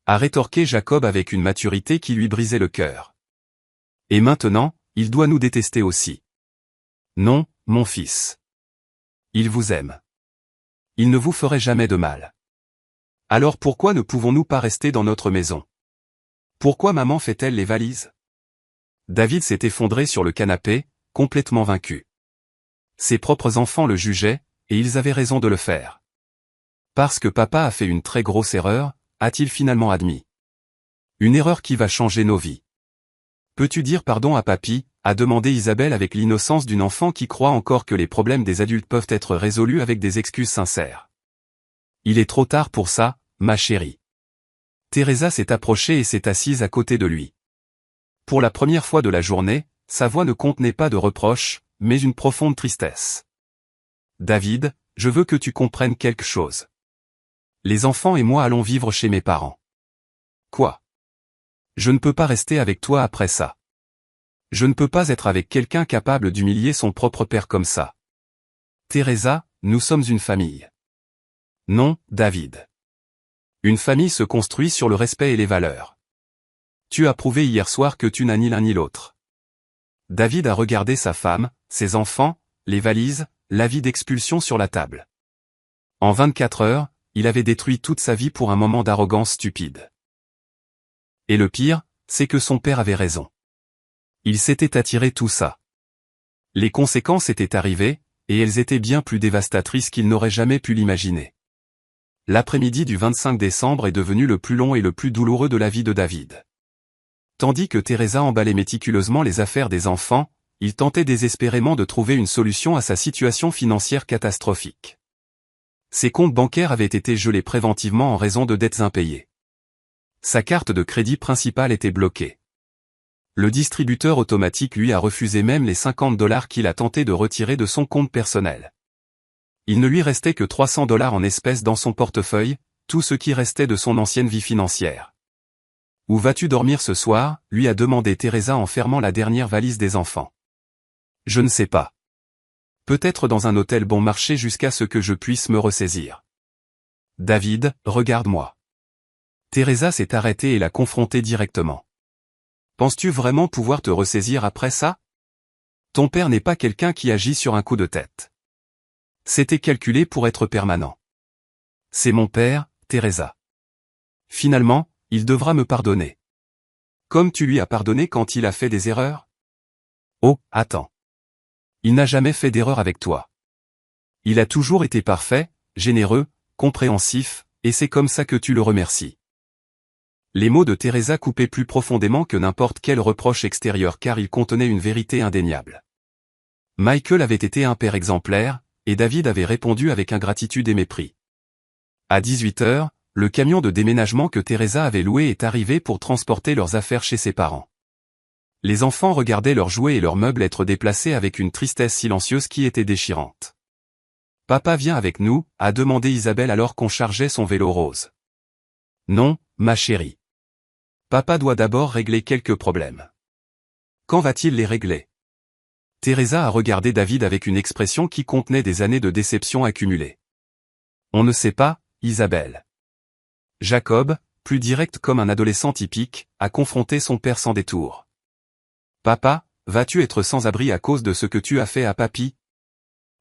A rétorqué Jacob avec une maturité qui lui brisait le cœur. Et maintenant, il doit nous détester aussi. Non, mon fils. Il vous aime. Il ne vous ferait jamais de mal. Alors pourquoi ne pouvons-nous pas rester dans notre maison? Pourquoi maman fait-elle les valises? David s'est effondré sur le canapé, complètement vaincu. Ses propres enfants le jugeaient, et ils avaient raison de le faire. Parce que papa a fait une très grosse erreur, a-t-il finalement admis. Une erreur qui va changer nos vies. Peux-tu dire pardon à papy, a demandé Isabelle avec l'innocence d'une enfant qui croit encore que les problèmes des adultes peuvent être résolus avec des excuses sincères. Il est trop tard pour ça, ma chérie. Teresa s'est approchée et s'est assise à côté de lui. Pour la première fois de la journée, sa voix ne contenait pas de reproche, mais une profonde tristesse. David, je veux que tu comprennes quelque chose. Les enfants et moi allons vivre chez mes parents. Quoi? Je ne peux pas rester avec toi après ça. Je ne peux pas être avec quelqu'un capable d'humilier son propre père comme ça. Teresa, nous sommes une famille. Non, David. Une famille se construit sur le respect et les valeurs. Tu as prouvé hier soir que tu n'as ni l'un ni l'autre. David a regardé sa femme, ses enfants, les valises, l'avis d'expulsion sur la table. En 24 heures, il avait détruit toute sa vie pour un moment d'arrogance stupide. Et le pire, c'est que son père avait raison. Il s'était attiré tout ça. Les conséquences étaient arrivées, et elles étaient bien plus dévastatrices qu'il n'aurait jamais pu l'imaginer. L'après-midi du 25 décembre est devenu le plus long et le plus douloureux de la vie de David. Tandis que Teresa emballait méticuleusement les affaires des enfants, il tentait désespérément de trouver une solution à sa situation financière catastrophique. Ses comptes bancaires avaient été gelés préventivement en raison de dettes impayées. Sa carte de crédit principale était bloquée. Le distributeur automatique lui a refusé même les $50 qu'il a tenté de retirer de son compte personnel. Il ne lui restait que $300 en espèces dans son portefeuille, tout ce qui restait de son ancienne vie financière. « Où vas-tu dormir ce soir ?» lui a demandé Teresa en fermant la dernière valise des enfants. « Je ne sais pas. Peut-être dans un hôtel bon marché jusqu'à ce que je puisse me ressaisir. »« David, regarde-moi. » Teresa s'est arrêtée et l'a confronté directement. « Penses-tu vraiment pouvoir te ressaisir après ça? Ton père n'est pas quelqu'un qui agit sur un coup de tête. C'était calculé pour être permanent. C'est mon père, Teresa. Finalement, il devra me pardonner. Comme tu lui as pardonné quand il a fait des erreurs? Oh, attends. Il n'a jamais fait d'erreur avec toi. Il a toujours été parfait, généreux, compréhensif, et c'est comme ça que tu le remercies. Les mots de Teresa coupaient plus profondément que n'importe quel reproche extérieur car ils contenaient une vérité indéniable. Michael avait été un père exemplaire, et David avait répondu avec ingratitude et mépris. À 18 heures, le camion de déménagement que Teresa avait loué est arrivé pour transporter leurs affaires chez ses parents. Les enfants regardaient leurs jouets et leurs meubles être déplacés avec une tristesse silencieuse qui était déchirante. « Papa vient avec nous ?» a demandé Isabelle alors qu'on chargeait son vélo rose. « Non, ma chérie. Papa doit d'abord régler quelques problèmes. »« Quand va-t-il les régler ?» Teresa a regardé David avec une expression qui contenait des années de déception accumulées. « On ne sait pas, Isabelle. » Jacob, plus direct comme un adolescent typique, a confronté son père sans détour. Papa, vas-tu être sans abri à cause de ce que tu as fait à papy?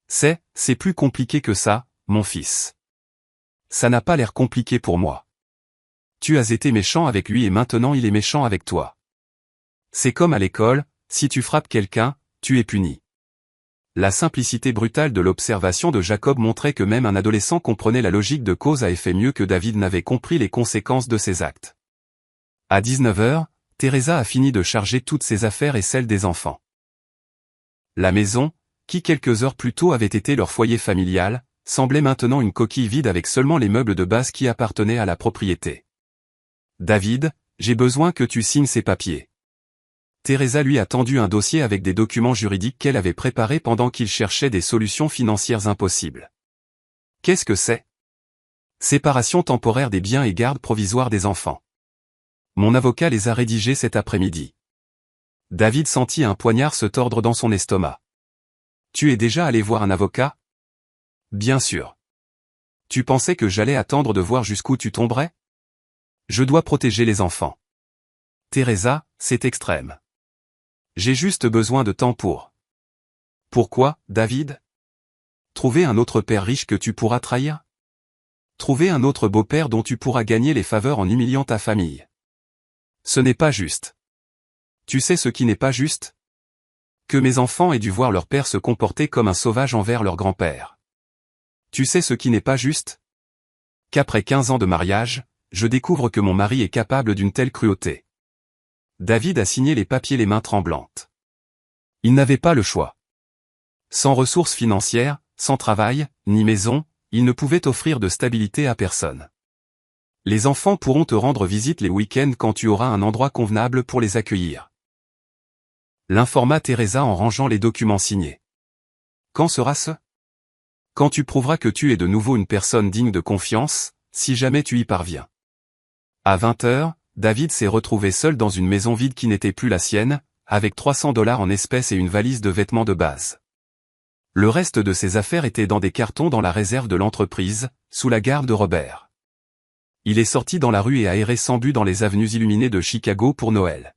C'est plus compliqué que ça, mon fils. Ça n'a pas l'air compliqué pour moi. Tu as été méchant avec lui et maintenant il est méchant avec toi. C'est comme à l'école, si tu frappes quelqu'un, tu es puni. La simplicité brutale de l'observation de Jacob montrait que même un adolescent comprenait la logique de cause à effet mieux que David n'avait compris les conséquences de ses actes. À 19 h, Teresa a fini de charger toutes ses affaires et celles des enfants. La maison, qui quelques heures plus tôt avait été leur foyer familial, semblait maintenant une coquille vide avec seulement les meubles de base qui appartenaient à la propriété. David, j'ai besoin que tu signes ces papiers. Teresa lui a tendu un dossier avec des documents juridiques qu'elle avait préparés pendant qu'il cherchait des solutions financières impossibles. Qu'est-ce que c'est? Séparation temporaire des biens et garde provisoire des enfants. Mon avocat les a rédigés cet après-midi. David sentit un poignard se tordre dans son estomac. Tu es déjà allé voir un avocat? Bien sûr. Tu pensais que j'allais attendre de voir jusqu'où tu tomberais? Je dois protéger les enfants. Teresa, c'est extrême. J'ai juste besoin de temps pour. Pourquoi, David? Trouver un autre père riche que tu pourras trahir? Trouver un autre beau-père dont tu pourras gagner les faveurs en humiliant ta famille. Ce n'est pas juste. Tu sais ce qui n'est pas juste? Que mes enfants aient dû voir leur père se comporter comme un sauvage envers leur grand-père. Tu sais ce qui n'est pas juste? Qu'après 15 ans de mariage, je découvre que mon mari est capable d'une telle cruauté. David a signé les papiers les mains tremblantes. Il n'avait pas le choix. Sans ressources financières, sans travail, ni maison, il ne pouvait offrir de stabilité à personne. Les enfants pourront te rendre visite les week-ends quand tu auras un endroit convenable pour les accueillir. L'informa Teresa en rangeant les documents signés. Quand sera-ce? Quand tu prouveras que tu es de nouveau une personne digne de confiance, si jamais tu y parviens. À 20 h, David s'est retrouvé seul dans une maison vide qui n'était plus la sienne, avec $300 en espèces et une valise de vêtements de base. Le reste de ses affaires était dans des cartons dans la réserve de l'entreprise, sous la garde de Robert. Il est sorti dans la rue et a erré sans but dans les avenues illuminées de Chicago pour Noël.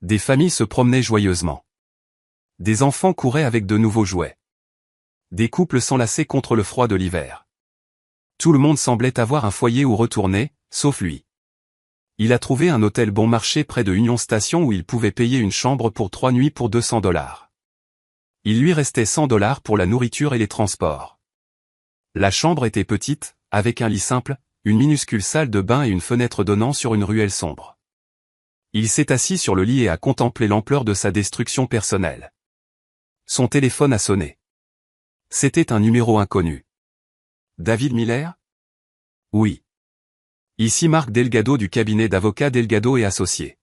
Des familles se promenaient joyeusement. Des enfants couraient avec de nouveaux jouets. Des couples s'enlaçaient contre le froid de l'hiver. Tout le monde semblait avoir un foyer où retourner, sauf lui. Il a trouvé un hôtel bon marché près de Union Station où il pouvait payer une chambre pour 3 nuits pour $200. Il lui restait $100 pour la nourriture et les transports. La chambre était petite, avec un lit simple, une minuscule salle de bain et une fenêtre donnant sur une ruelle sombre. Il s'est assis sur le lit et a contemplé l'ampleur de sa destruction personnelle. Son téléphone a sonné. C'était un numéro inconnu. David Miller? Oui. Ici Marc Delgado du cabinet d'avocats Delgado et Associés.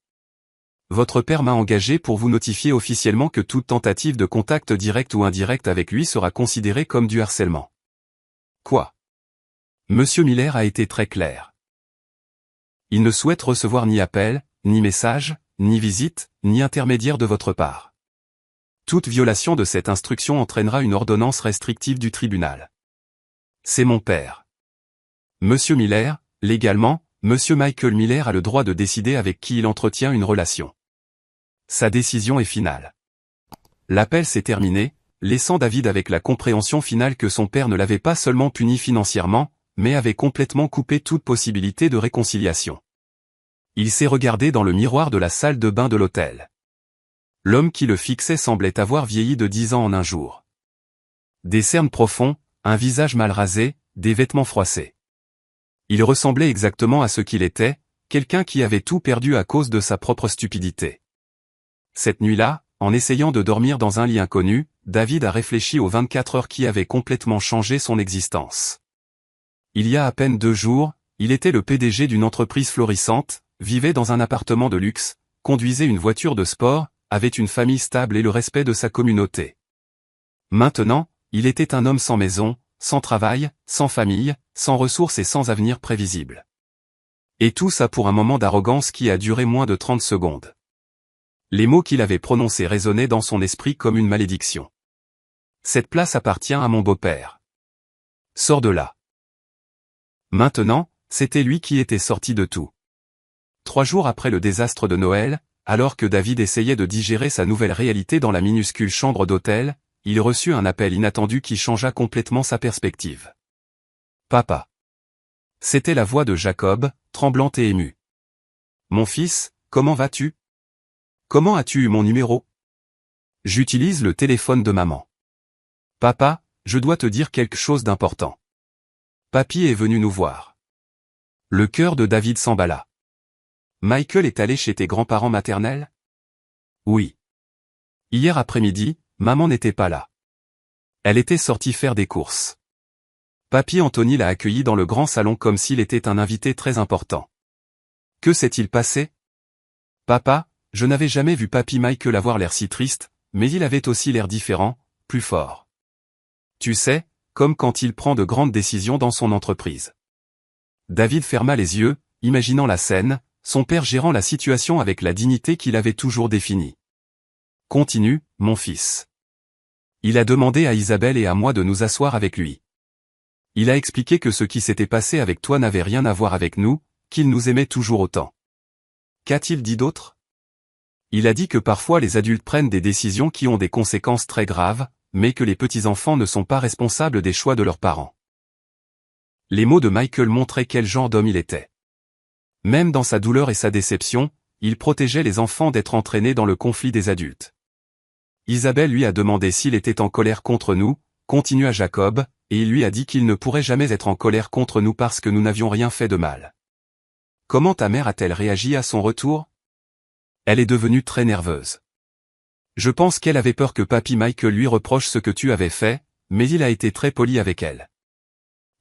Votre père m'a engagé pour vous notifier officiellement que toute tentative de contact direct ou indirect avec lui sera considérée comme du harcèlement. Quoi? Monsieur Miller a été très clair. Il ne souhaite recevoir ni appel, ni message, ni visite, ni intermédiaire de votre part. Toute violation de cette instruction entraînera une ordonnance restrictive du tribunal. C'est mon père. Monsieur Miller, légalement, Monsieur Michael Miller a le droit de décider avec qui il entretient une relation. Sa décision est finale. L'appel s'est terminé, laissant David avec la compréhension finale que son père ne l'avait pas seulement puni financièrement, mais avait complètement coupé toute possibilité de réconciliation. Il s'est regardé dans le miroir de la salle de bain de l'hôtel. L'homme qui le fixait semblait avoir vieilli de 10 ans en un jour. Des cernes profonds, un visage mal rasé, des vêtements froissés. Il ressemblait exactement à ce qu'il était, quelqu'un qui avait tout perdu à cause de sa propre stupidité. Cette nuit-là, en essayant de dormir dans un lit inconnu, David a réfléchi aux 24 heures qui avaient complètement changé son existence. Il y a à peine 2 jours, il était le PDG d'une entreprise florissante, vivait dans un appartement de luxe, conduisait une voiture de sport, avait une famille stable et le respect de sa communauté. Maintenant, il était un homme sans maison, sans travail, sans famille, sans ressources et sans avenir prévisible. Et tout ça pour un moment d'arrogance qui a duré moins de 30 secondes. Les mots qu'il avait prononcés résonnaient dans son esprit comme une malédiction. Cette place appartient à mon beau-père. Sors de là. Maintenant, c'était lui qui était sorti de tout. 3 jours après le désastre de Noël, alors que David essayait de digérer sa nouvelle réalité dans la minuscule chambre d'hôtel, il reçut un appel inattendu qui changea complètement sa perspective. Papa. C'était la voix de Jacob, tremblante et émue. Mon fils, comment vas-tu? Comment as-tu eu mon numéro? J'utilise le téléphone de maman. Papa, je dois te dire quelque chose d'important. Papy est venu nous voir. Le cœur de David s'emballa. Michael est allé chez tes grands-parents maternels? Oui. Hier après-midi, maman n'était pas là. Elle était sortie faire des courses. Papy Anthony l'a accueilli dans le grand salon comme s'il était un invité très important. Que s'est-il passé? Papa, je n'avais jamais vu Papy Michael avoir l'air si triste, mais il avait aussi l'air différent, plus fort. Tu sais, comme quand il prend de grandes décisions dans son entreprise. David ferma les yeux, imaginant la scène, son père gérant la situation avec la dignité qu'il avait toujours définie. Continue, mon fils. Il a demandé à Isabelle et à moi de nous asseoir avec lui. Il a expliqué que ce qui s'était passé avec toi n'avait rien à voir avec nous, qu'il nous aimait toujours autant. Qu'a-t-il dit d'autre? Il a dit que parfois les adultes prennent des décisions qui ont des conséquences très graves, mais que les petits-enfants ne sont pas responsables des choix de leurs parents. Les mots de Michael montraient quel genre d'homme il était. Même dans sa douleur et sa déception, il protégeait les enfants d'être entraînés dans le conflit des adultes. Isabelle lui a demandé s'il était en colère contre nous, continua Jacob, et il lui a dit qu'il ne pourrait jamais être en colère contre nous parce que nous n'avions rien fait de mal. Comment ta mère a-t-elle réagi à son retour? Elle est devenue très nerveuse. Je pense qu'elle avait peur que Papy Michael lui reproche ce que tu avais fait, mais il a été très poli avec elle.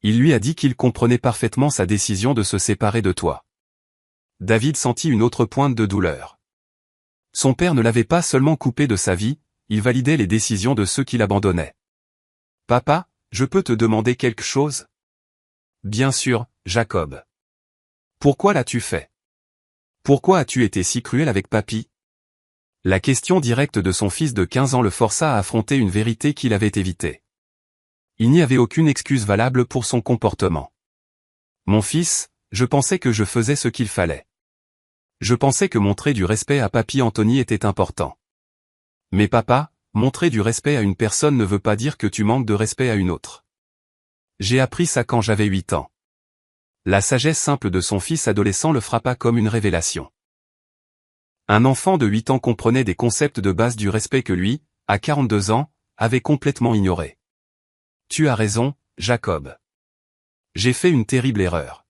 Il lui a dit qu'il comprenait parfaitement sa décision de se séparer de toi. David sentit une autre pointe de douleur. Son père ne l'avait pas seulement coupé de sa vie, il validait les décisions de ceux qui l'abandonnaient. Papa, je peux te demander quelque chose? Bien sûr, Jacob. Pourquoi l'as-tu fait? Pourquoi as-tu été si cruel avec Papy? La question directe de son fils de 15 ans le força à affronter une vérité qu'il avait évitée. Il n'y avait aucune excuse valable pour son comportement. Mon fils, je pensais que je faisais ce qu'il fallait. Je pensais que montrer du respect à Papy Anthony était important. Mais papa, montrer du respect à une personne ne veut pas dire que tu manques de respect à une autre. J'ai appris ça quand j'avais 8 ans. La sagesse simple de son fils adolescent le frappa comme une révélation. Un enfant de 8 ans comprenait des concepts de base du respect que lui, à 42 ans, avait complètement ignorés. Tu as raison, Jacob. J'ai fait une terrible erreur.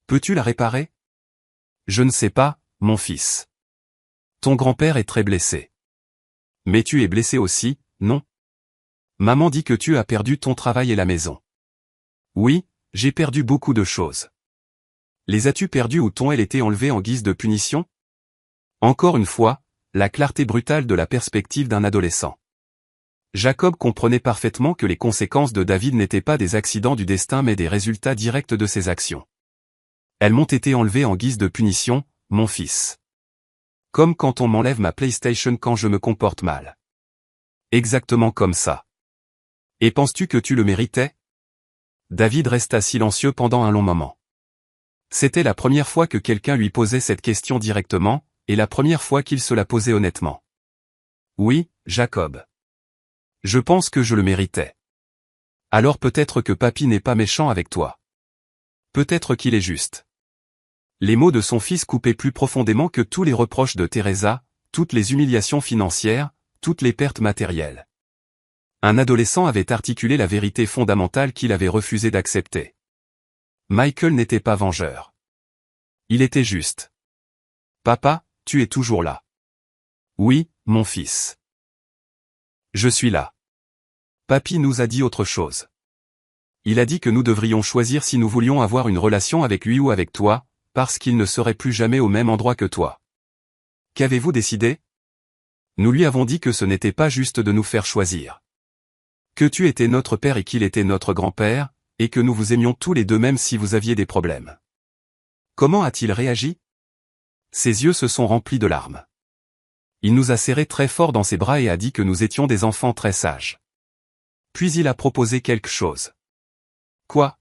Peux-tu la réparer? Je ne sais pas, mon fils. Ton grand-père est très blessé. Mais tu es blessé aussi, non? Maman dit que tu as perdu ton travail et la maison. Oui, j'ai perdu beaucoup de choses. Les as-tu perdues ou t'ont-elles été enlevées en guise de punition? Encore une fois, la clarté brutale de la perspective d'un adolescent. Jacob comprenait parfaitement que les conséquences de David n'étaient pas des accidents du destin mais des résultats directs de ses actions. Elles m'ont été enlevées en guise de punition, mon fils. Comme quand on m'enlève ma PlayStation quand je me comporte mal. Exactement comme ça. Et penses-tu que tu le méritais? David resta silencieux pendant un long moment. C'était la première fois que quelqu'un lui posait cette question directement, et la première fois qu'il se la posait honnêtement. Oui, Jacob. Je pense que je le méritais. Alors peut-être que Papy n'est pas méchant avec toi. Peut-être qu'il est juste. Les mots de son fils coupaient plus profondément que tous les reproches de Teresa, toutes les humiliations financières, toutes les pertes matérielles. Un adolescent avait articulé la vérité fondamentale qu'il avait refusé d'accepter. Michael n'était pas vengeur. Il était juste. Papa, tu es toujours là. Oui, mon fils. Je suis là. Papy nous a dit autre chose. Il a dit que nous devrions choisir si nous voulions avoir une relation avec lui ou avec toi, parce qu'il ne serait plus jamais au même endroit que toi. Qu'avez-vous décidé? Nous lui avons dit que ce n'était pas juste de nous faire choisir. Que tu étais notre père et qu'il était notre grand-père, et que nous vous aimions tous les deux même si vous aviez des problèmes. Comment a-t-il réagi? Ses yeux se sont remplis de larmes. Il nous a serrés très fort dans ses bras et a dit que nous étions des enfants très sages. Puis il a proposé quelque chose. Quoi?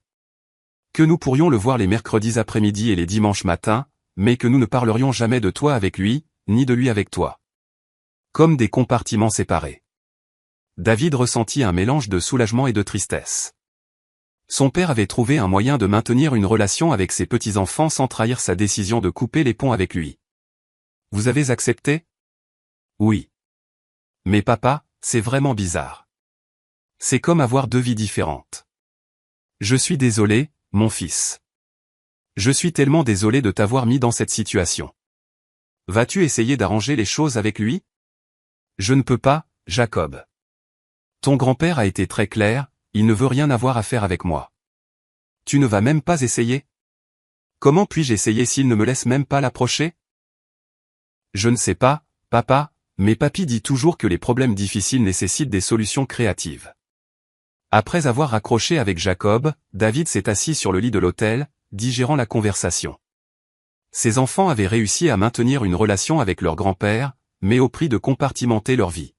Que nous pourrions le voir les mercredis après-midi et les dimanches matins, mais que nous ne parlerions jamais de toi avec lui, ni de lui avec toi. Comme des compartiments séparés. David ressentit un mélange de soulagement et de tristesse. Son père avait trouvé un moyen de maintenir une relation avec ses petits-enfants sans trahir sa décision de couper les ponts avec lui. Vous avez accepté? Oui. Mais papa, c'est vraiment bizarre. C'est comme avoir deux vies différentes. Je suis désolé, mon fils. Je suis tellement désolé de t'avoir mis dans cette situation. Vas-tu essayer d'arranger les choses avec lui? Je ne peux pas, Jacob. Ton grand-père a été très clair, il ne veut rien avoir à faire avec moi. Tu ne vas même pas essayer? Comment puis-je essayer s'il ne me laisse même pas l'approcher? Je ne sais pas, papa, mais papy dit toujours que les problèmes difficiles nécessitent des solutions créatives. Après avoir raccroché avec Jacob, David s'est assis sur le lit de l'hôtel, digérant la conversation. Ses enfants avaient réussi à maintenir une relation avec leur grand-père, mais au prix de compartimenter leur vie.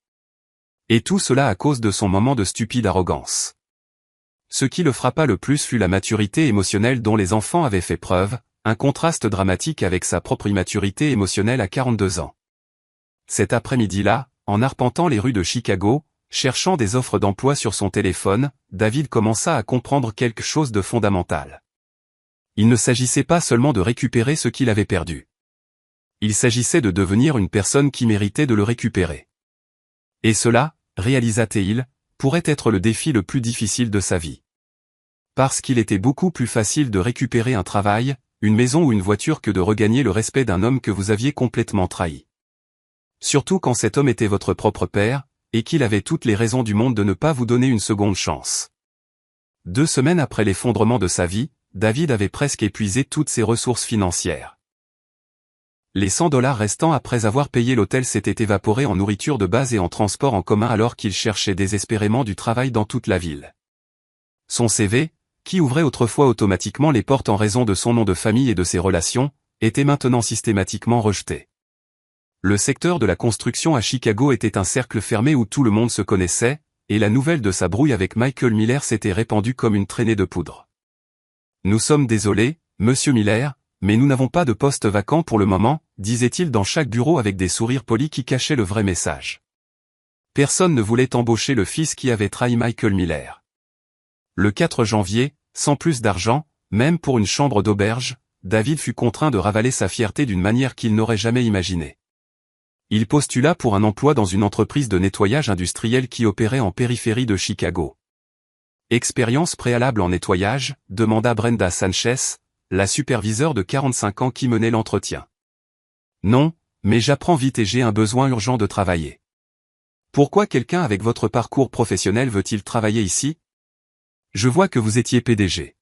Et tout cela à cause de son moment de stupide arrogance. Ce qui le frappa le plus fut la maturité émotionnelle dont les enfants avaient fait preuve, un contraste dramatique avec sa propre immaturité émotionnelle à 42 ans. Cet après-midi-là, en arpentant les rues de Chicago, cherchant des offres d'emploi sur son téléphone, David commença à comprendre quelque chose de fondamental. Il ne s'agissait pas seulement de récupérer ce qu'il avait perdu. Il s'agissait de devenir une personne qui méritait de le récupérer. Et cela, réalisa-t-il, pourrait être le défi le plus difficile de sa vie. Parce qu'il était beaucoup plus facile de récupérer un travail, une maison ou une voiture que de regagner le respect d'un homme que vous aviez complètement trahi. Surtout quand cet homme était votre propre père, et qu'il avait toutes les raisons du monde de ne pas vous donner une seconde chance. 2 semaines après l'effondrement de sa vie, David avait presque épuisé toutes ses ressources financières. Les $100 restants après avoir payé l'hôtel s'étaient évaporés en nourriture de base et en transport en commun alors qu'il cherchait désespérément du travail dans toute la ville. Son CV, qui ouvrait autrefois automatiquement les portes en raison de son nom de famille et de ses relations, était maintenant systématiquement rejeté. Le secteur de la construction à Chicago était un cercle fermé où tout le monde se connaissait, et la nouvelle de sa brouille avec Michael Miller s'était répandue comme une traînée de poudre. Nous sommes désolés, monsieur Miller, mais nous n'avons pas de poste vacant pour le moment, disait-il dans chaque bureau avec des sourires polis qui cachaient le vrai message. Personne ne voulait embaucher le fils qui avait trahi Michael Miller. Le 4 janvier, sans plus d'argent, même pour une chambre d'auberge, David fut contraint de ravaler sa fierté d'une manière qu'il n'aurait jamais imaginée. Il postula pour un emploi dans une entreprise de nettoyage industriel qui opérait en périphérie de Chicago. Expérience préalable en nettoyage, demanda Brenda Sanchez, la superviseure de 45 ans qui menait l'entretien. Non, mais j'apprends vite et j'ai un besoin urgent de travailler. Pourquoi quelqu'un avec votre parcours professionnel veut-il travailler ici? Je vois que vous étiez PDG.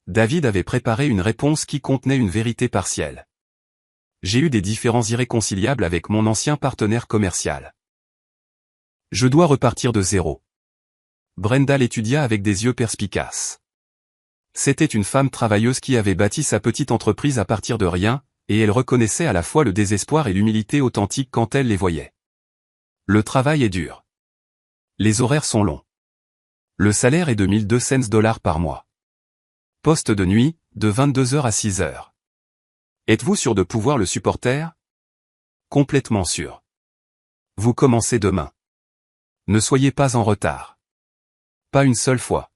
David avait préparé une réponse qui contenait une vérité partielle. J'ai eu des différends irréconciliables avec mon ancien partenaire commercial. Je dois repartir de zéro. Brenda l'étudia avec des yeux perspicaces. C'était une femme travailleuse qui avait bâti sa petite entreprise à partir de rien, et elle reconnaissait à la fois le désespoir et l'humilité authentique quand elle les voyait. Le travail est dur. Les horaires sont longs. Le salaire est de 1200 $ par mois. Poste de nuit, de 22 h à 6 h. Êtes-vous sûr de pouvoir le supporter? Complètement sûr. Vous commencez demain. Ne soyez pas en retard. Pas une seule fois.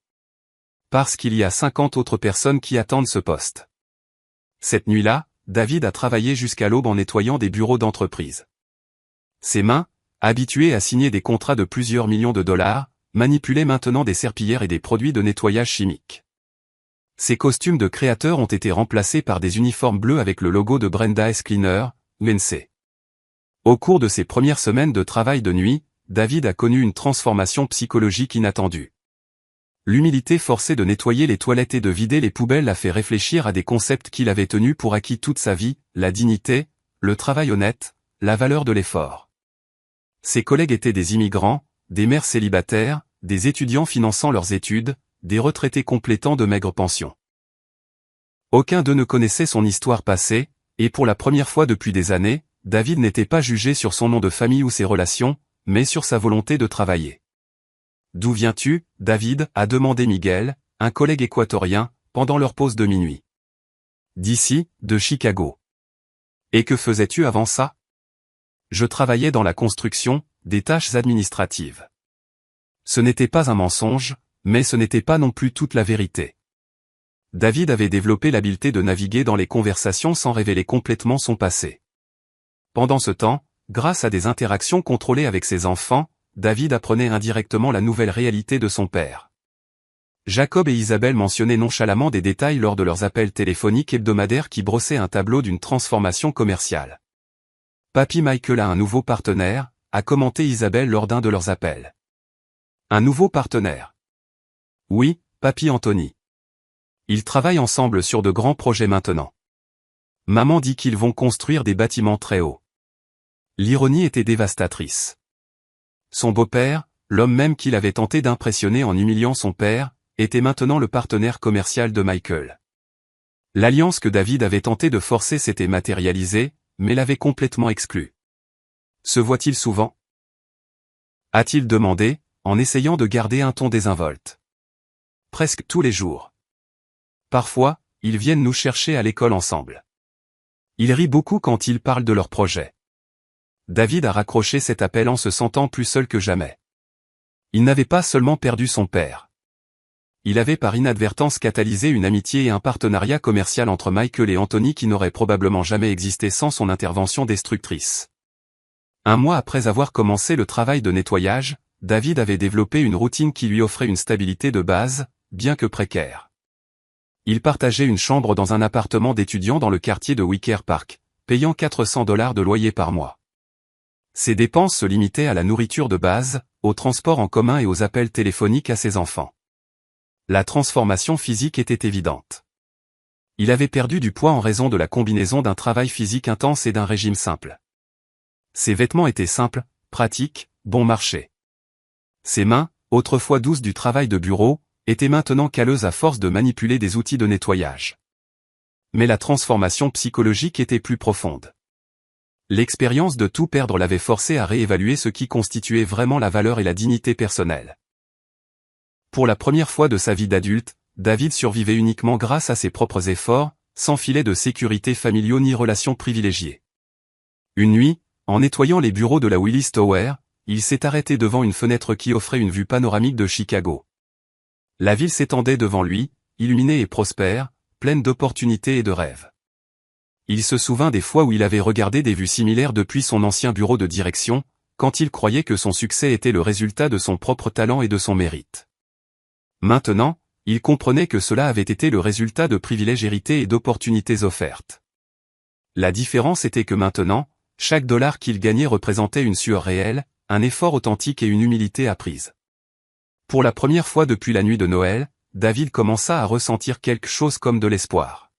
Parce qu'il y a 50 autres personnes qui attendent ce poste. Cette nuit-là, David a travaillé jusqu'à l'aube en nettoyant des bureaux d'entreprise. Ses mains, habituées à signer des contrats de plusieurs millions de dollars, manipulaient maintenant des serpillères et des produits de nettoyage chimique. Ses costumes de créateur ont été remplacés par des uniformes bleus avec le logo de Brenda S. Cleaner, UNC. Au cours de ses premières semaines de travail de nuit, David a connu une transformation psychologique inattendue. L'humilité forcée de nettoyer les toilettes et de vider les poubelles l'a fait réfléchir à des concepts qu'il avait tenus pour acquis toute sa vie, la dignité, le travail honnête, la valeur de l'effort. Ses collègues étaient des immigrants, des mères célibataires, des étudiants finançant leurs études, des retraités complétant de maigres pensions. Aucun d'eux ne connaissait son histoire passée, et pour la première fois depuis des années, David n'était pas jugé sur son nom de famille ou ses relations, mais sur sa volonté de travailler. « D'où viens-tu, David » a demandé Miguel, un collègue équatorien, pendant leur pause de minuit. « D'ici, de Chicago. » « Et que faisais-tu avant ça » Je travaillais dans la construction, des tâches administratives. Ce n'était pas un mensonge, mais ce n'était pas non plus toute la vérité. David avait développé l'habileté de naviguer dans les conversations sans révéler complètement son passé. Pendant ce temps, grâce à des interactions contrôlées avec ses enfants, David apprenait indirectement la nouvelle réalité de son père. Jacob et Isabelle mentionnaient nonchalamment des détails lors de leurs appels téléphoniques hebdomadaires qui brossaient un tableau d'une transformation commerciale. Papy Michael a un nouveau partenaire, a commenté Isabelle lors d'un de leurs appels. Un nouveau partenaire. Oui, Papy Anthony. Ils travaillent ensemble sur de grands projets maintenant. Maman dit qu'ils vont construire des bâtiments très hauts. L'ironie était dévastatrice. Son beau-père, l'homme même qu'il avait tenté d'impressionner en humiliant son père, était maintenant le partenaire commercial de Michael. L'alliance que David avait tenté de forcer s'était matérialisée, mais l'avait complètement exclu. Se voit-il souvent? A-t-il demandé, en essayant de garder un ton désinvolte. Presque tous les jours. Parfois, ils viennent nous chercher à l'école ensemble. Ils rient beaucoup quand ils parlent de leurs projets. David a raccroché cet appel en se sentant plus seul que jamais. Il n'avait pas seulement perdu son père. Il avait par inadvertance catalysé une amitié et un partenariat commercial entre Michael et Anthony qui n'aurait probablement jamais existé sans son intervention destructrice. Un mois après avoir commencé le travail de nettoyage, David avait développé une routine qui lui offrait une stabilité de base, bien que précaire. Il partageait une chambre dans un appartement d'étudiant dans le quartier de Wicker Park, payant $400 de loyer par mois. Ses dépenses se limitaient à la nourriture de base, au transport en commun et aux appels téléphoniques à ses enfants. La transformation physique était évidente. Il avait perdu du poids en raison de la combinaison d'un travail physique intense et d'un régime simple. Ses vêtements étaient simples, pratiques, bon marché. Ses mains, autrefois douces du travail de bureau, étaient maintenant calleuses à force de manipuler des outils de nettoyage. Mais la transformation psychologique était plus profonde. L'expérience de tout perdre l'avait forcé à réévaluer ce qui constituait vraiment la valeur et la dignité personnelle. Pour la première fois de sa vie d'adulte, David survivait uniquement grâce à ses propres efforts, sans filet de sécurité familiaux ni relations privilégiées. Une nuit, en nettoyant les bureaux de la Willis Tower, il s'est arrêté devant une fenêtre qui offrait une vue panoramique de Chicago. La ville s'étendait devant lui, illuminée et prospère, pleine d'opportunités et de rêves. Il se souvint des fois où il avait regardé des vues similaires depuis son ancien bureau de direction, quand il croyait que son succès était le résultat de son propre talent et de son mérite. Maintenant, il comprenait que cela avait été le résultat de privilèges hérités et d'opportunités offertes. La différence était que maintenant, chaque dollar qu'il gagnait représentait une sueur réelle, un effort authentique et une humilité apprise. Pour la première fois depuis la nuit de Noël, David commença à ressentir quelque chose comme de l'espoir.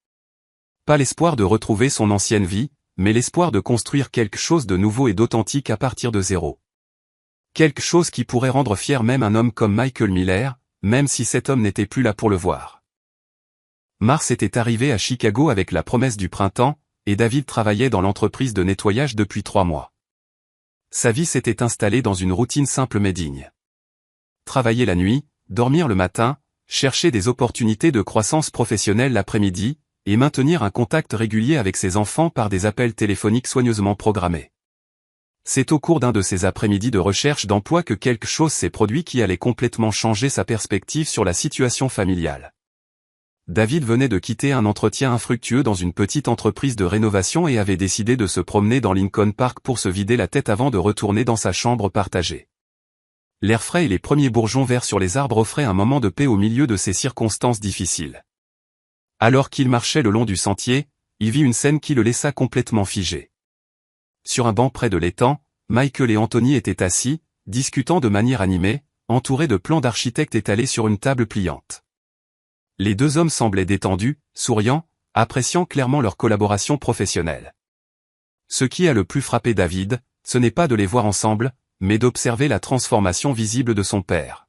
Pas l'espoir de retrouver son ancienne vie, mais l'espoir de construire quelque chose de nouveau et d'authentique à partir de zéro. Quelque chose qui pourrait rendre fier même un homme comme Michael Miller, même si cet homme n'était plus là pour le voir. Mars était arrivé à Chicago avec la promesse du printemps, et David travaillait dans l'entreprise de nettoyage depuis 3 mois. Sa vie s'était installée dans une routine simple mais digne. Travailler la nuit, dormir le matin, chercher des opportunités de croissance professionnelle l'après-midi, et maintenir un contact régulier avec ses enfants par des appels téléphoniques soigneusement programmés. C'est au cours d'un de ces après-midi de recherche d'emploi que quelque chose s'est produit qui allait complètement changer sa perspective sur la situation familiale. David venait de quitter un entretien infructueux dans une petite entreprise de rénovation et avait décidé de se promener dans Lincoln Park pour se vider la tête avant de retourner dans sa chambre partagée. L'air frais et les premiers bourgeons verts sur les arbres offraient un moment de paix au milieu de ces circonstances difficiles. Alors qu'il marchait le long du sentier, il vit une scène qui le laissa complètement figé. Sur un banc près de l'étang, Michael et Anthony étaient assis, discutant de manière animée, entourés de plans d'architectes étalés sur une table pliante. Les deux hommes semblaient détendus, souriants, appréciant clairement leur collaboration professionnelle. Ce qui a le plus frappé David, ce n'est pas de les voir ensemble, mais d'observer la transformation visible de son père.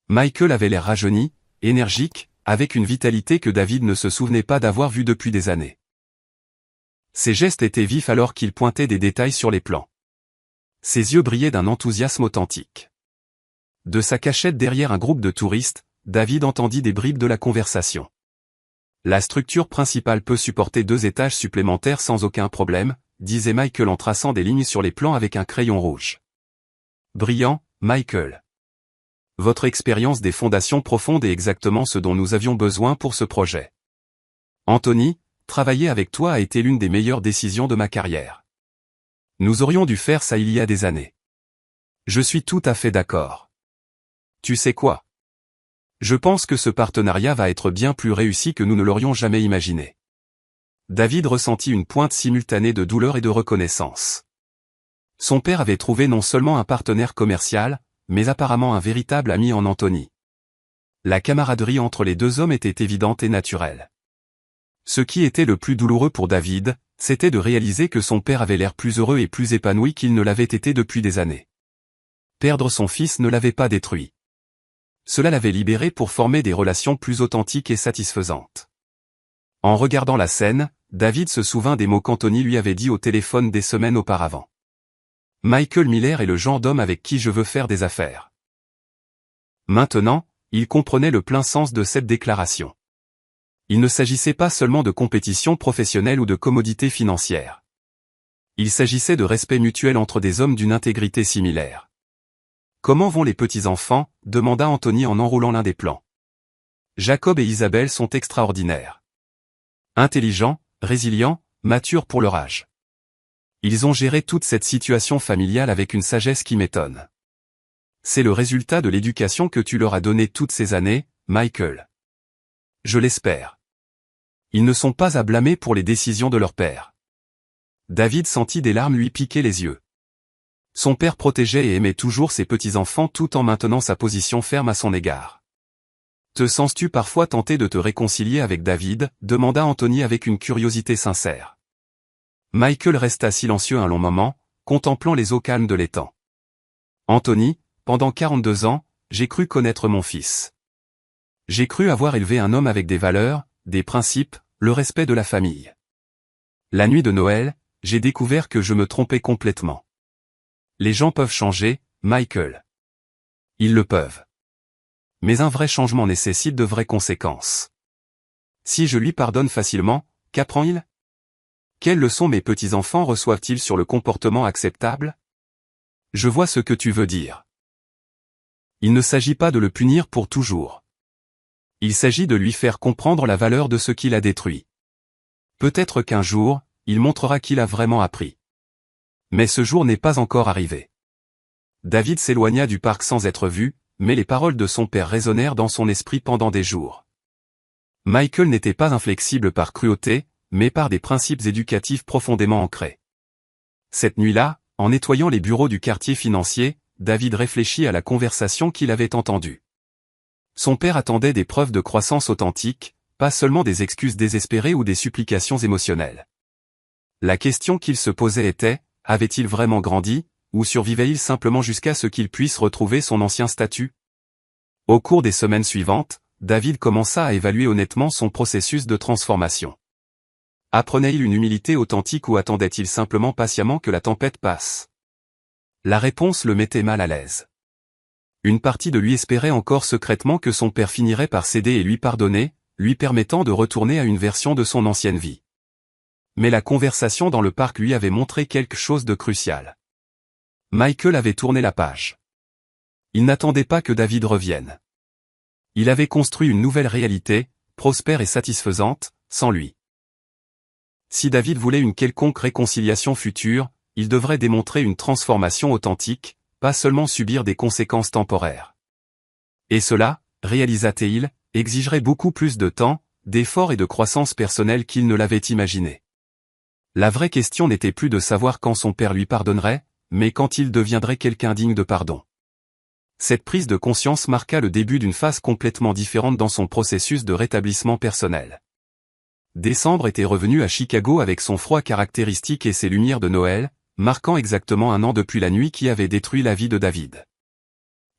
Michael avait l'air rajeuni, énergique, avec une vitalité que David ne se souvenait pas d'avoir vue depuis des années. Ses gestes étaient vifs alors qu'il pointait des détails sur les plans. Ses yeux brillaient d'un enthousiasme authentique. De sa cachette derrière un groupe de touristes, David entendit des bribes de la conversation. La structure principale peut supporter 2 étages supplémentaires sans aucun problème, disait Michael en traçant des lignes sur les plans avec un crayon rouge. Brillant, Michael. Votre expérience des fondations profondes est exactement ce dont nous avions besoin pour ce projet. Anthony, travailler avec toi a été l'une des meilleures décisions de ma carrière. Nous aurions dû faire ça il y a des années. Je suis tout à fait d'accord. Tu sais quoi? Je pense que ce partenariat va être bien plus réussi que nous ne l'aurions jamais imaginé. David ressentit une pointe simultanée de douleur et de reconnaissance. Son père avait trouvé non seulement un partenaire commercial, mais apparemment un véritable ami en Anthony. La camaraderie entre les deux hommes était évidente et naturelle. Ce qui était le plus douloureux pour David, c'était de réaliser que son père avait l'air plus heureux et plus épanoui qu'il ne l'avait été depuis des années. Perdre son fils ne l'avait pas détruit. Cela l'avait libéré pour former des relations plus authentiques et satisfaisantes. En regardant la scène, David se souvint des mots qu'Anthony lui avait dit au téléphone des semaines auparavant. Michael Miller est le genre d'homme avec qui je veux faire des affaires. Maintenant, il comprenait le plein sens de cette déclaration. Il ne s'agissait pas seulement de compétition professionnelle ou de commodité financière. Il s'agissait de respect mutuel entre des hommes d'une intégrité similaire. Comment vont les petits-enfants? Demanda Anthony en enroulant l'un des plans. Jacob et Isabelle sont extraordinaires. Intelligents, résilients, matures pour leur âge. Ils ont géré toute cette situation familiale avec une sagesse qui m'étonne. C'est le résultat de l'éducation que tu leur as donnée toutes ces années, Michael. Je l'espère. Ils ne sont pas à blâmer pour les décisions de leur père. David sentit des larmes lui piquer les yeux. Son père protégeait et aimait toujours ses petits-enfants tout en maintenant sa position ferme à son égard. Te sens-tu parfois tenté de te réconcilier avec David? Demanda Anthony avec une curiosité sincère. Michael resta silencieux un long moment, contemplant les eaux calmes de l'étang. Anthony, pendant 42 ans, j'ai cru connaître mon fils. J'ai cru avoir élevé un homme avec des valeurs, des principes, le respect de la famille. La nuit de Noël, j'ai découvert que je me trompais complètement. Les gens peuvent changer, Michael. Ils le peuvent. Mais un vrai changement nécessite de vraies conséquences. Si je lui pardonne facilement, qu'apprend-il? Quelles leçons mes petits-enfants reçoivent-ils sur le comportement acceptable? Je vois ce que tu veux dire. Il ne s'agit pas de le punir pour toujours. Il s'agit de lui faire comprendre la valeur de ce qu'il a détruit. Peut-être qu'un jour, il montrera qu'il a vraiment appris. Mais ce jour n'est pas encore arrivé. David s'éloigna du parc sans être vu, mais les paroles de son père résonnèrent dans son esprit pendant des jours. Michael n'était pas inflexible par cruauté, mais par des principes éducatifs profondément ancrés. Cette nuit-là, en nettoyant les bureaux du quartier financier, David réfléchit à la conversation qu'il avait entendue. Son père attendait des preuves de croissance authentique, pas seulement des excuses désespérées ou des supplications émotionnelles. La question qu'il se posait était, avait-il vraiment grandi, ou survivait-il simplement jusqu'à ce qu'il puisse retrouver son ancien statut? Au cours des semaines suivantes, David commença à évaluer honnêtement son processus de transformation. Apprenait-il une humilité authentique ou attendait-il simplement patiemment que la tempête passe? La réponse le mettait mal à l'aise. Une partie de lui espérait encore secrètement que son père finirait par céder et lui pardonner, lui permettant de retourner à une version de son ancienne vie. Mais la conversation dans le parc lui avait montré quelque chose de crucial. Michael avait tourné la page. Il n'attendait pas que David revienne. Il avait construit une nouvelle réalité, prospère et satisfaisante, sans lui. Si David voulait une quelconque réconciliation future, il devrait démontrer une transformation authentique, pas seulement subir des conséquences temporaires. Et cela, réalisa-t-il, exigerait beaucoup plus de temps, d'efforts et de croissance personnelle qu'il ne l'avait imaginé. La vraie question n'était plus de savoir quand son père lui pardonnerait, mais quand il deviendrait quelqu'un digne de pardon. Cette prise de conscience marqua le début d'une phase complètement différente dans son processus de rétablissement personnel. Décembre était revenu à Chicago avec son froid caractéristique et ses lumières de Noël, marquant exactement un an depuis la nuit qui avait détruit la vie de David.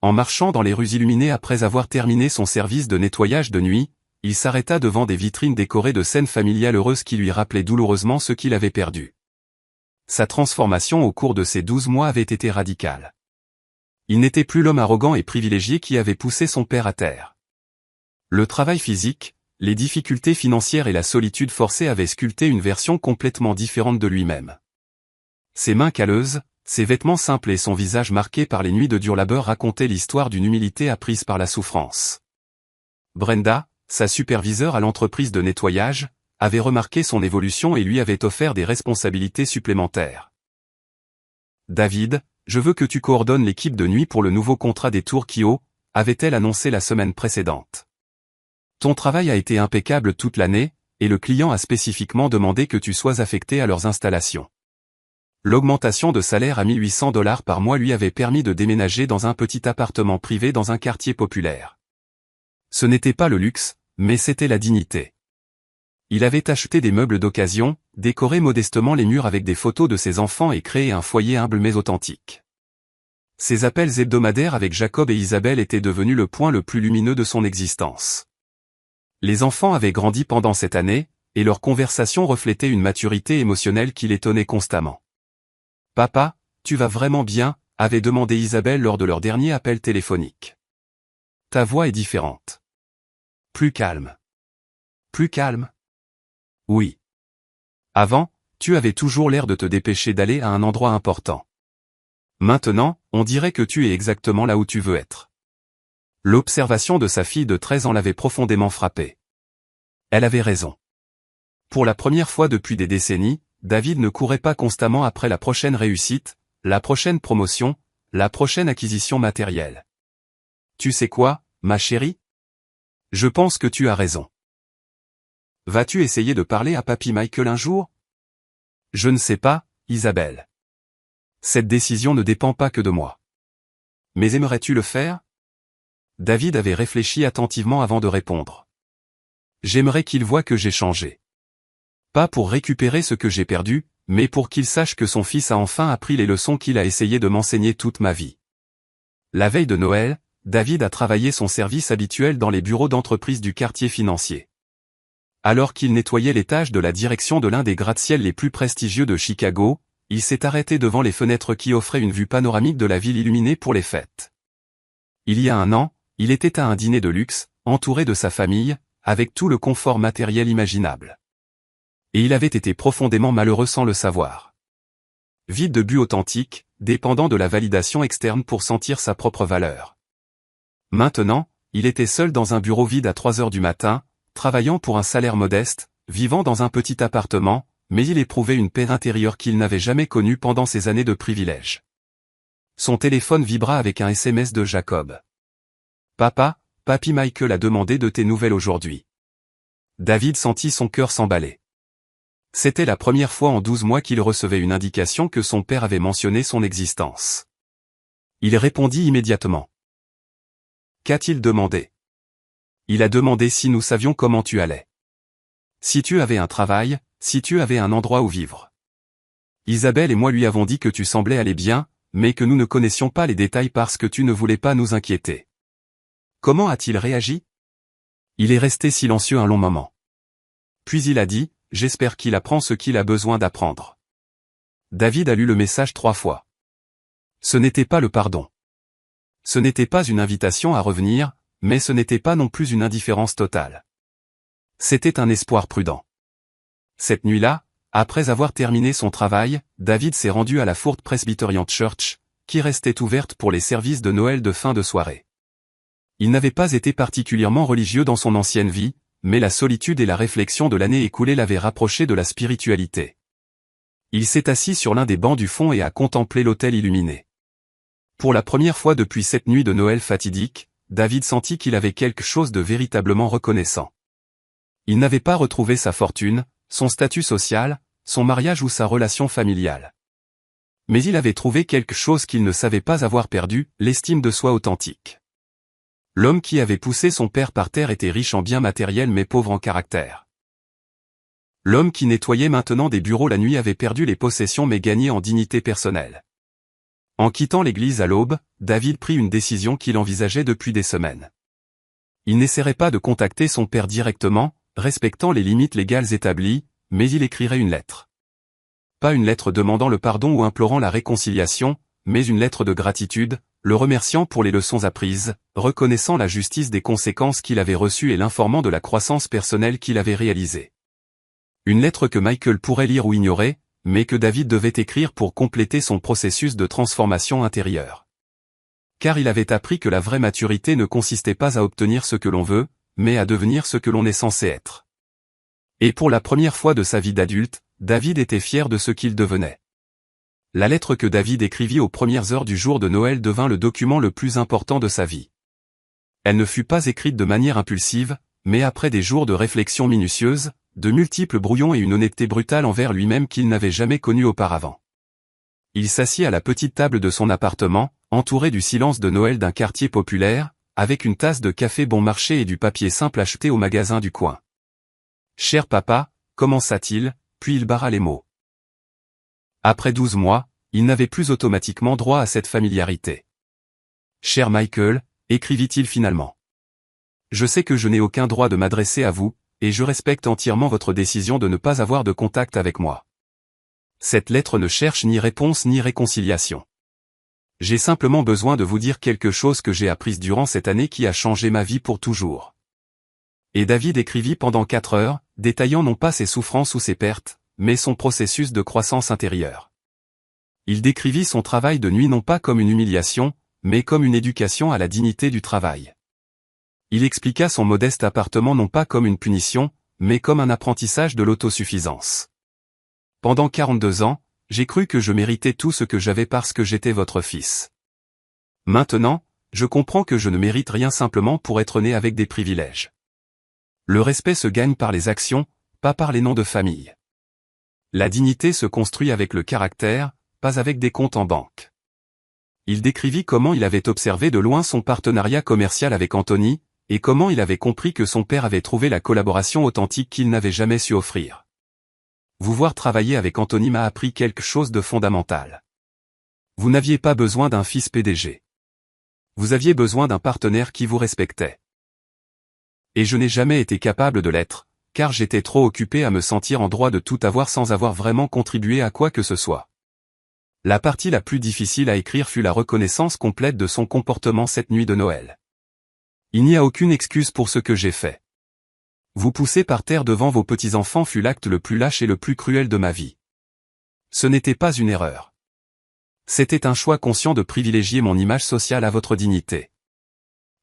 En marchant dans les rues illuminées après avoir terminé son service de nettoyage de nuit, il s'arrêta devant des vitrines décorées de scènes familiales heureuses qui lui rappelaient douloureusement ce qu'il avait perdu. Sa transformation au cours de ces 12 mois avait été radicale. Il n'était plus l'homme arrogant et privilégié qui avait poussé son père à terre. Le travail physique, les difficultés financières et la solitude forcée avaient sculpté une version complètement différente de lui-même. Ses mains calleuses, ses vêtements simples et son visage marqué par les nuits de dur labeur racontaient l'histoire d'une humilité apprise par la souffrance. Brenda, sa superviseure à l'entreprise de nettoyage, avait remarqué son évolution et lui avait offert des responsabilités supplémentaires. David, je veux que tu coordonnes l'équipe de nuit pour le nouveau contrat des Tours Kyo, avait-elle annoncé la semaine précédente. Ton travail a été impeccable toute l'année, et le client a spécifiquement demandé que tu sois affecté à leurs installations. L'augmentation de salaire à $1 800 par mois lui avait permis de déménager dans un petit appartement privé dans un quartier populaire. Ce n'était pas le luxe, mais c'était la dignité. Il avait acheté des meubles d'occasion, décoré modestement les murs avec des photos de ses enfants et créé un foyer humble mais authentique. Ses appels hebdomadaires avec Jacob et Isabelle étaient devenus le point le plus lumineux de son existence. Les enfants avaient grandi pendant cette année, et leurs conversations reflétaient une maturité émotionnelle qui l'étonnait constamment. « Papa, tu vas vraiment bien ?» avait demandé Isabelle lors de leur dernier appel téléphonique. « Ta voix est différente. Plus calme. » Plus calme ? Oui. Avant, tu avais toujours l'air de te dépêcher d'aller à un endroit important. Maintenant, on dirait que tu es exactement là où tu veux être. L'observation de sa fille de 13 ans l'avait profondément frappée. Elle avait raison. Pour la première fois depuis des décennies, David ne courait pas constamment après la prochaine réussite, la prochaine promotion, la prochaine acquisition matérielle. Tu sais quoi, ma chérie ? Je pense que tu as raison. Vas-tu essayer de parler à Papy Michael un jour ? Je ne sais pas, Isabelle. Cette décision ne dépend pas que de moi. Mais aimerais-tu le faire ? David avait réfléchi attentivement avant de répondre. J'aimerais qu'il voie que j'ai changé. Pas pour récupérer ce que j'ai perdu, mais pour qu'il sache que son fils a enfin appris les leçons qu'il a essayé de m'enseigner toute ma vie. La veille de Noël, David a travaillé son service habituel dans les bureaux d'entreprise du quartier financier. Alors qu'il nettoyait l'étage de la direction de l'un des gratte-ciel les plus prestigieux de Chicago, il s'est arrêté devant les fenêtres qui offraient une vue panoramique de la ville illuminée pour les fêtes. Il y a un an, il était à un dîner de luxe, entouré de sa famille, avec tout le confort matériel imaginable. Et il avait été profondément malheureux sans le savoir. Vide de but authentique, dépendant de la validation externe pour sentir sa propre valeur. Maintenant, il était seul dans un bureau vide à 3 heures du matin, travaillant pour un salaire modeste, vivant dans un petit appartement, mais il éprouvait une paix intérieure qu'il n'avait jamais connue pendant ses années de privilège. Son téléphone vibra avec un SMS de Jacob. « Papa, Papy Michael a demandé de tes nouvelles aujourd'hui. » David sentit son cœur s'emballer. C'était la première fois en 12 mois qu'il recevait une indication que son père avait mentionné son existence. Il répondit immédiatement. Qu'a-t-il demandé ? Il a demandé si nous savions comment tu allais. Si tu avais un travail, si tu avais un endroit où vivre. Isabelle et moi lui avons dit que tu semblais aller bien, mais que nous ne connaissions pas les détails parce que tu ne voulais pas nous inquiéter. Comment a-t-il réagi ? Il est resté silencieux un long moment. Puis il a dit, j'espère qu'il apprend ce qu'il a besoin d'apprendre. David a lu le message 3 fois. Ce n'était pas le pardon. Ce n'était pas une invitation à revenir, mais ce n'était pas non plus une indifférence totale. C'était un espoir prudent. Cette nuit-là, après avoir terminé son travail, David s'est rendu à la Ford Presbyterian Church, qui restait ouverte pour les services de Noël de fin de soirée. Il n'avait pas été particulièrement religieux dans son ancienne vie, mais la solitude et la réflexion de l'année écoulée l'avaient rapproché de la spiritualité. Il s'est assis sur l'un des bancs du fond et a contemplé l'autel illuminé. Pour la première fois depuis cette nuit de Noël fatidique, David sentit qu'il avait quelque chose de véritablement reconnaissant. Il n'avait pas retrouvé sa fortune, son statut social, son mariage ou sa relation familiale. Mais il avait trouvé quelque chose qu'il ne savait pas avoir perdu, l'estime de soi authentique. L'homme qui avait poussé son père par terre était riche en biens matériels mais pauvre en caractère. L'homme qui nettoyait maintenant des bureaux la nuit avait perdu les possessions mais gagné en dignité personnelle. En quittant l'église à l'aube, David prit une décision qu'il envisageait depuis des semaines. Il n'essaierait pas de contacter son père directement, respectant les limites légales établies, mais il écrirait une lettre. Pas une lettre demandant le pardon ou implorant la réconciliation, mais une lettre de gratitude, le remerciant pour les leçons apprises, reconnaissant la justice des conséquences qu'il avait reçues et l'informant de la croissance personnelle qu'il avait réalisée. Une lettre que Michael pourrait lire ou ignorer, mais que David devait écrire pour compléter son processus de transformation intérieure. Car il avait appris que la vraie maturité ne consistait pas à obtenir ce que l'on veut, mais à devenir ce que l'on est censé être. Et pour la première fois de sa vie d'adulte, David était fier de ce qu'il devenait. La lettre que David écrivit aux premières heures du jour de Noël devint le document le plus important de sa vie. Elle ne fut pas écrite de manière impulsive, mais après des jours de réflexion minutieuse, de multiples brouillons et une honnêteté brutale envers lui-même qu'il n'avait jamais connue auparavant. Il s'assit à la petite table de son appartement, entouré du silence de Noël d'un quartier populaire, avec une tasse de café bon marché et du papier simple acheté au magasin du coin. « Cher papa », commença-t-il, puis il barra les mots. Après 12 mois, il n'avait plus automatiquement droit à cette familiarité. « Cher Michael », écrivit-il finalement. « Je sais que je n'ai aucun droit de m'adresser à vous, et je respecte entièrement votre décision de ne pas avoir de contact avec moi. Cette lettre ne cherche ni réponse ni réconciliation. J'ai simplement besoin de vous dire quelque chose que j'ai appris durant cette année qui a changé ma vie pour toujours. » Et David écrivit pendant 4 heures, détaillant non pas ses souffrances ou ses pertes, mais son processus de croissance intérieure. Il décrivit son travail de nuit non pas comme une humiliation, mais comme une éducation à la dignité du travail. Il expliqua son modeste appartement non pas comme une punition, mais comme un apprentissage de l'autosuffisance. Pendant 42 ans, j'ai cru que je méritais tout ce que j'avais parce que j'étais votre fils. Maintenant, je comprends que je ne mérite rien simplement pour être né avec des privilèges. Le respect se gagne par les actions, pas par les noms de famille. La dignité se construit avec le caractère, pas avec des comptes en banque. Il décrivit comment il avait observé de loin son partenariat commercial avec Anthony, et comment il avait compris que son père avait trouvé la collaboration authentique qu'il n'avait jamais su offrir. Vous voir travailler avec Anthony m'a appris quelque chose de fondamental. Vous n'aviez pas besoin d'un fils PDG. Vous aviez besoin d'un partenaire qui vous respectait. Et je n'ai jamais été capable de l'être, car j'étais trop occupé à me sentir en droit de tout avoir sans avoir vraiment contribué à quoi que ce soit. La partie la plus difficile à écrire fut la reconnaissance complète de son comportement cette nuit de Noël. Il n'y a aucune excuse pour ce que j'ai fait. Vous pousser par terre devant vos petits-enfants fut l'acte le plus lâche et le plus cruel de ma vie. Ce n'était pas une erreur. C'était un choix conscient de privilégier mon image sociale à votre dignité.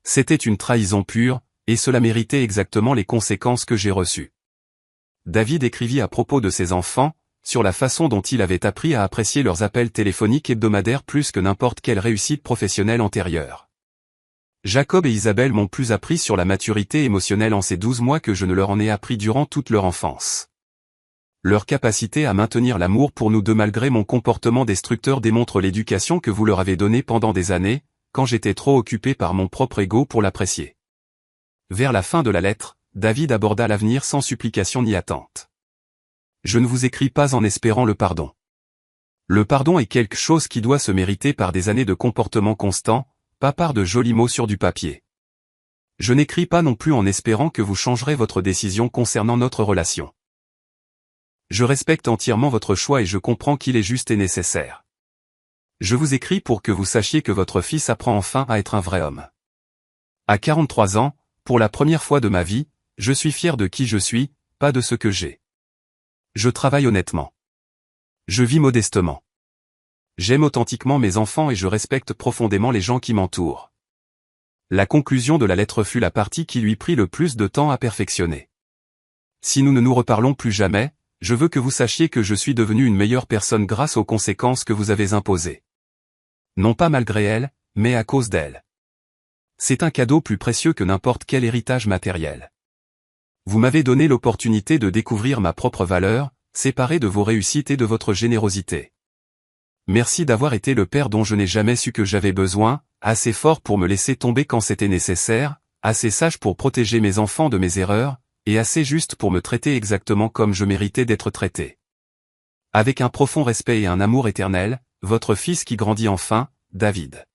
C'était une trahison pure, et cela méritait exactement les conséquences que j'ai reçues. David écrivit à propos de ses enfants, sur la façon dont il avait appris à apprécier leurs appels téléphoniques hebdomadaires plus que n'importe quelle réussite professionnelle antérieure. Jacob et Isabelle m'ont plus appris sur la maturité émotionnelle en ces 12 mois que je ne leur en ai appris durant toute leur enfance. Leur capacité à maintenir l'amour pour nous deux malgré mon comportement destructeur démontre l'éducation que vous leur avez donnée pendant des années, quand j'étais trop occupé par mon propre ego pour l'apprécier. Vers la fin de la lettre, David aborda l'avenir sans supplication ni attente. Je ne vous écris pas en espérant le pardon. Le pardon est quelque chose qui doit se mériter par des années de comportement constant, pas par de jolis mots sur du papier. Je n'écris pas non plus en espérant que vous changerez votre décision concernant notre relation. Je respecte entièrement votre choix et je comprends qu'il est juste et nécessaire. Je vous écris pour que vous sachiez que votre fils apprend enfin à être un vrai homme. À 43 ans, pour la première fois de ma vie, je suis fier de qui je suis, pas de ce que j'ai. Je travaille honnêtement. Je vis modestement. J'aime authentiquement mes enfants et je respecte profondément les gens qui m'entourent. La conclusion de la lettre fut la partie qui lui prit le plus de temps à perfectionner. Si nous ne nous reparlons plus jamais, je veux que vous sachiez que je suis devenu une meilleure personne grâce aux conséquences que vous avez imposées. Non pas malgré elle, mais à cause d'elle. C'est un cadeau plus précieux que n'importe quel héritage matériel. Vous m'avez donné l'opportunité de découvrir ma propre valeur, séparée de vos réussites et de votre générosité. Merci d'avoir été le père dont je n'ai jamais su que j'avais besoin, assez fort pour me laisser tomber quand c'était nécessaire, assez sage pour protéger mes enfants de mes erreurs, et assez juste pour me traiter exactement comme je méritais d'être traité. Avec un profond respect et un amour éternel, votre fils qui grandit enfin, David.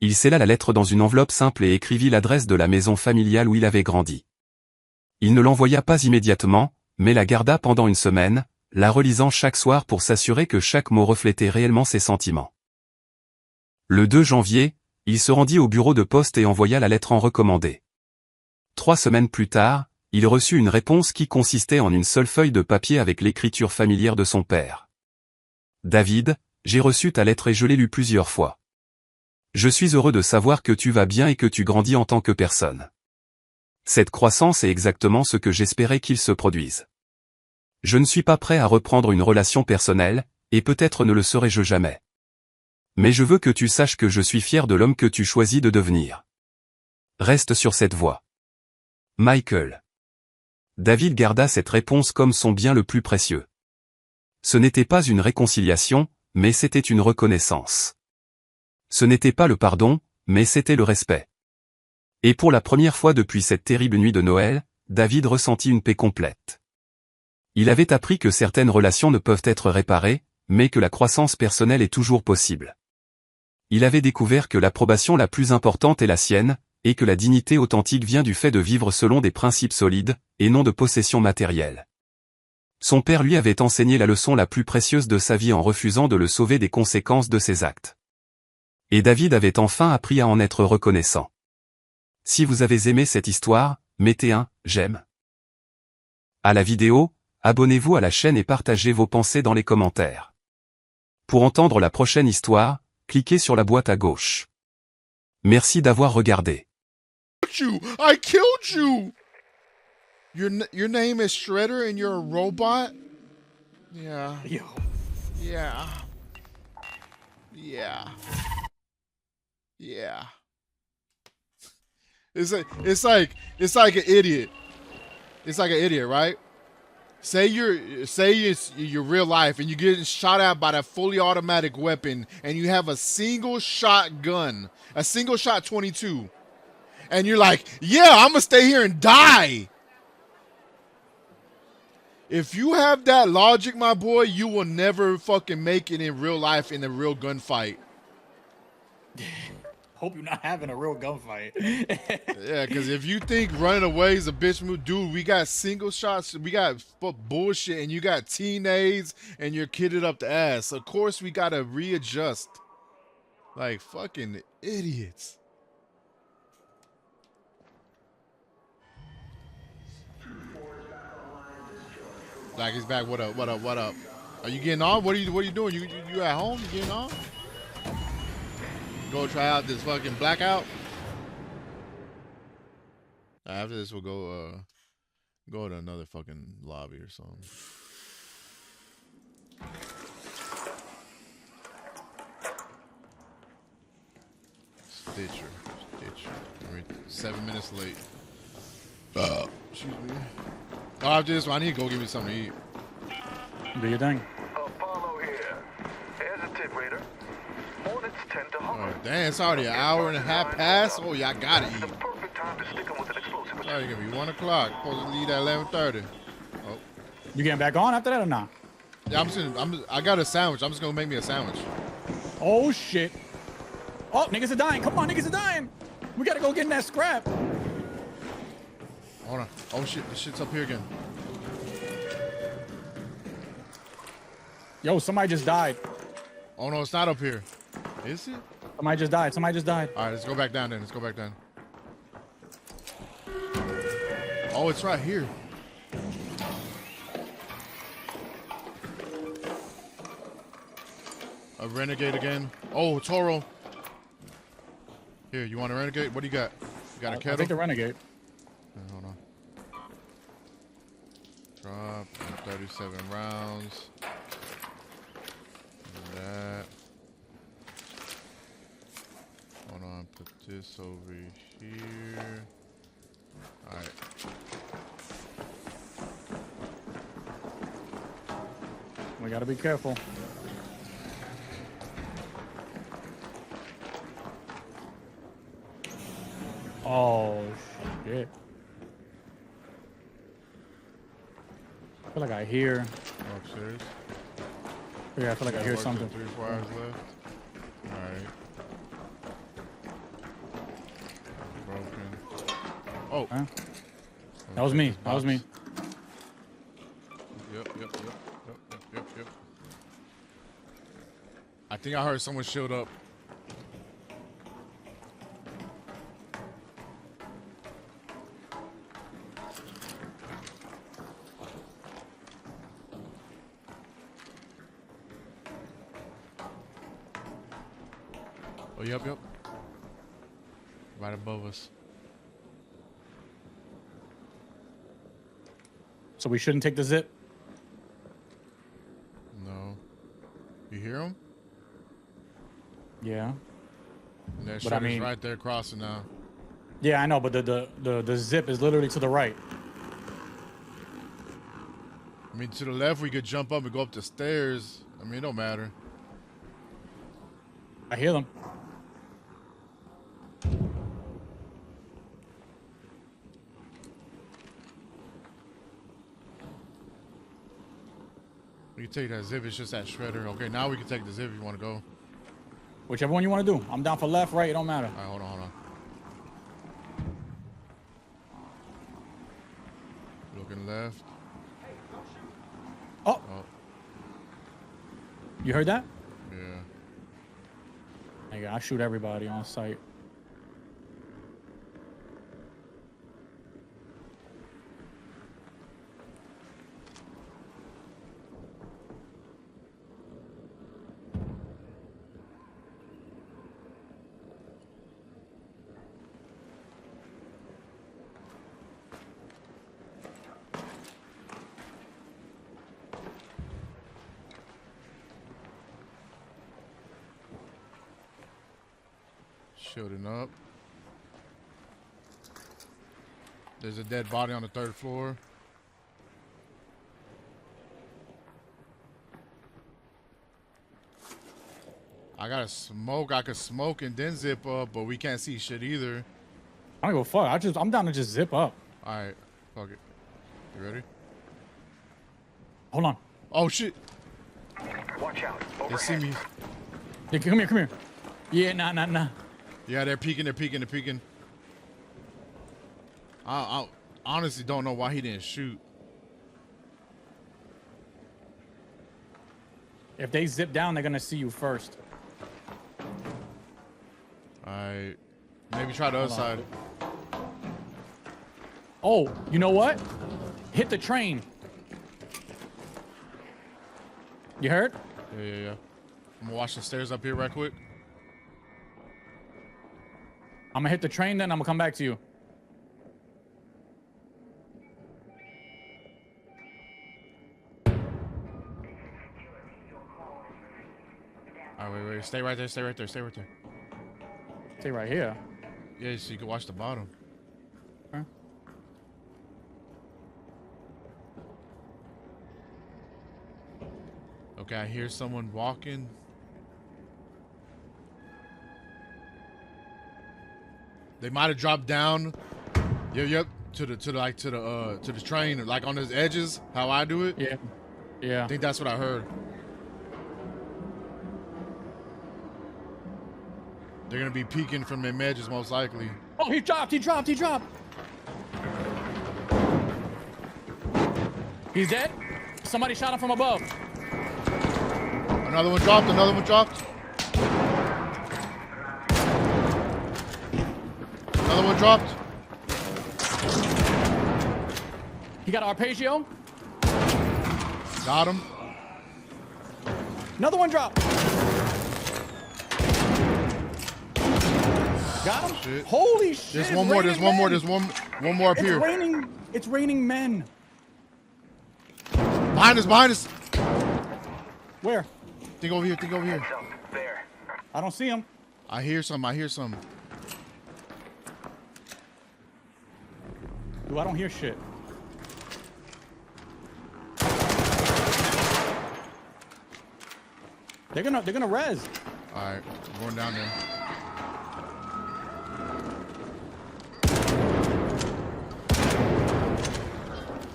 Il scella la lettre dans une enveloppe simple et écrivit l'adresse de la maison familiale où il avait grandi. Il ne l'envoya pas immédiatement, mais la garda pendant une semaine, la relisant chaque soir pour s'assurer que chaque mot reflétait réellement ses sentiments. Le 2 janvier, il se rendit au bureau de poste et envoya la lettre en recommandé. 3 semaines plus tard, il reçut une réponse qui consistait en une seule feuille de papier avec l'écriture familière de son père. David, j'ai reçu ta lettre et je l'ai lue plusieurs fois. Je suis heureux de savoir que tu vas bien et que tu grandis en tant que personne. Cette croissance est exactement ce que j'espérais qu'il se produise. Je ne suis pas prêt à reprendre une relation personnelle, et peut-être ne le serai-je jamais. Mais je veux que tu saches que je suis fier de l'homme que tu choisis de devenir. Reste sur cette voie. Michael. David garda cette réponse comme son bien le plus précieux. Ce n'était pas une réconciliation, mais c'était une reconnaissance. Ce n'était pas le pardon, mais c'était le respect. Et pour la première fois depuis cette terrible nuit de Noël, David ressentit une paix complète. Il avait appris que certaines relations ne peuvent être réparées, mais que la croissance personnelle est toujours possible. Il avait découvert que l'approbation la plus importante est la sienne, et que la dignité authentique vient du fait de vivre selon des principes solides, et non de possessions matérielles. Son père lui avait enseigné la leçon la plus précieuse de sa vie en refusant de le sauver des conséquences de ses actes. Et David avait enfin appris à en être reconnaissant. Si vous avez aimé cette histoire, mettez un « j'aime » à la vidéo, abonnez-vous à la chaîne et partagez vos pensées dans les commentaires. Pour entendre la prochaine histoire, cliquez sur la boîte à gauche. Merci d'avoir regardé. I killed you! Your name is Shredder and you're a robot? Yeah. Yo. Yeah. Yeah. Yeah. It's like an idiot. It's like an idiot, right? Say it's your real life and you're getting shot at by that fully automatic weapon and you have a single shot gun, a single shot 22. And you're like, yeah, I'm gonna stay here and die. If you have that logic, my boy, you will never fucking make it in real life in a real gunfight. Hope you're not having a real gunfight. Yeah, because if you think running away is a bitch move, dude, we got single shots, we got bullshit, and you got teenage, and you're kidded up the ass. Of course, we gotta readjust. Like fucking idiots. Black is back. What up? What up? What up? Are you getting on? What are you doing? You at home? You getting on? Go try out this fucking blackout. After this, we'll go to another fucking lobby or something. Stitcher. We're 7 minutes late. Excuse me. Oh, after this one, I need to go get me something to eat. Do your thing. Apollo here. Here's a tip, reader. Hornets tend to hunger. Oh, damn, it's already an hour and a half past. Oh, y'all gotta The eat. perfect time to stick 'em with an explosive. It's already gonna be 1 o'clock. Supposed to leave at 11:30. Oh, You getting back on after that or not? yeah. I got a sandwich. I'm just gonna make me a sandwich. Oh shit. Oh, niggas are dying. Come on, niggas are dying. We gotta go get in that scrap. Hold on. Oh shit, this shit's up here again. Yo, somebody just died. Oh no, it's not up here. Is it? Somebody just died. Somebody just died. All right, let's go back down then. Let's go back down. Oh, it's right here. A renegade again. Oh, Toro. Here, you want a renegade? What do you got? You got a I'll kettle? take the renegade. Hold on. Drop 37 rounds. Do that. Hold on, put this over here. Alright. We gotta be careful. Oh shit. I feel like I hear. Upstairs. Yeah, I feel like I hear Worked something. with 3 wires left. Alright. Broken. Oh. Huh? That was me. That was me. Yep. I think I heard someone showed up. Oh, yep. Right above us. So we shouldn't take the zip? No. You hear him? Yeah. And that But I shredder's mean- right there crossing now. Yeah, I know, but the zip is literally to the right. I mean, to the left, we could jump up and go up the stairs. I mean, it don't matter. I hear them. We can take that zip. It's just that shredder. Okay, now we can take the zip if you want to go. Whichever one you want to do. I'm down for left, right. It don't matter. All right, hold on. Looking left. Oh, Oh, you heard that? yeah. Nigga, I shoot everybody on sight. Shielding up. There's a dead body on the 3rd floor. I gotta smoke. I could smoke and then zip up, but we can't see shit either. I don't give a fuck. I'm down to just zip up. All right, fuck it. You ready? Hold on. Oh shit! Watch out. They see me. Yeah, come here. Yeah, nah. Yeah, they're peeking. I honestly don't know why he didn't shoot. If they zip down, they're gonna see you first. Alright. Maybe try the other side. Oh, you know what? Hit the train. You heard? Yeah. I'm gonna watch the stairs up here right quick. I'm gonna hit the train, then I'm gonna come back to you. Alright, wait. Stay right there. Stay right here. Yeah, so you can watch the bottom. Okay. Okay, I hear someone walking. They might have dropped down. Yep. To the train, like on those edges. How I do it. Yeah. I think that's what I heard. They're gonna be peeking from them edges most likely. Oh, he dropped. He's dead. Somebody shot him from above. Another one dropped. Another one dropped. He got arpeggio. Got him. Another one dropped. Got him. Shit. Holy shit. There's one more. There's one more up here. It's raining men. Behind us. Where? Think over here. Heads up. There. I don't see him. I hear some. Dude, I don't hear shit. They're gonna res. All right, I'm going down there.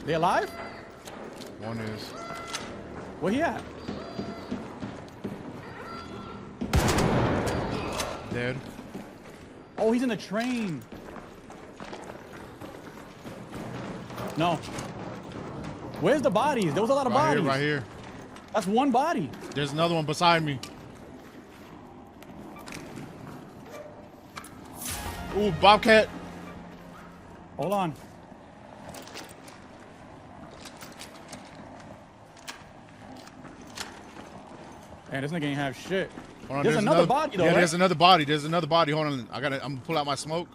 They alive? One is. Where he at? Dead. Oh, he's in the train. No. Where's the bodies? There was a lot of bodies. Right here. That's one body. There's another one beside me. Ooh, Bobcat. Hold on. Man, this nigga ain't have shit. Hold on, There's another body though. Yeah, right? there's another body. There's another body. Hold on. I'm gonna pull out my smoke.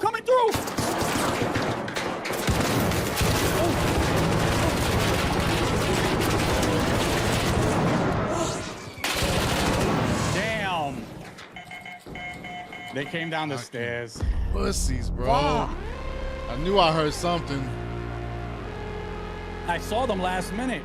Coming through. Damn. They came down the stairs. Pussies, bro. Fuck. I knew I heard something. I saw them last minute.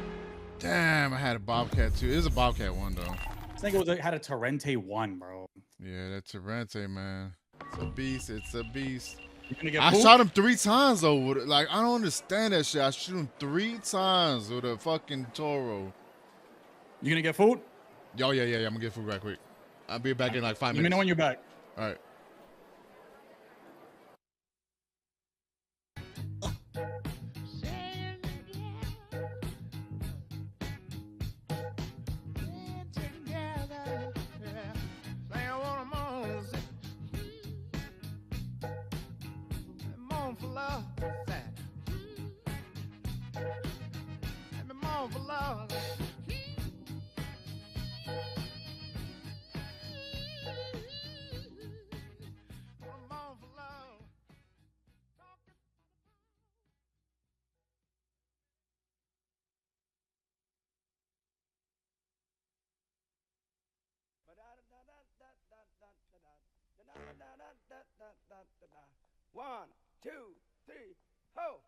Damn, I had a Bobcat too. It was a Bobcat one though. This nigga had a Torrente 1, bro. Yeah, that Torrente, man. It's a beast. It's a beast. You gonna get I food? shot him 3 times though. Like, I don't understand that shit. I shoot him 3 times with a fucking Toro. You gonna get food? Yo, yeah. I'm gonna get food right quick. I'll be back in like 5 Let minutes. me know when you're back. All right. One, two, three, ho!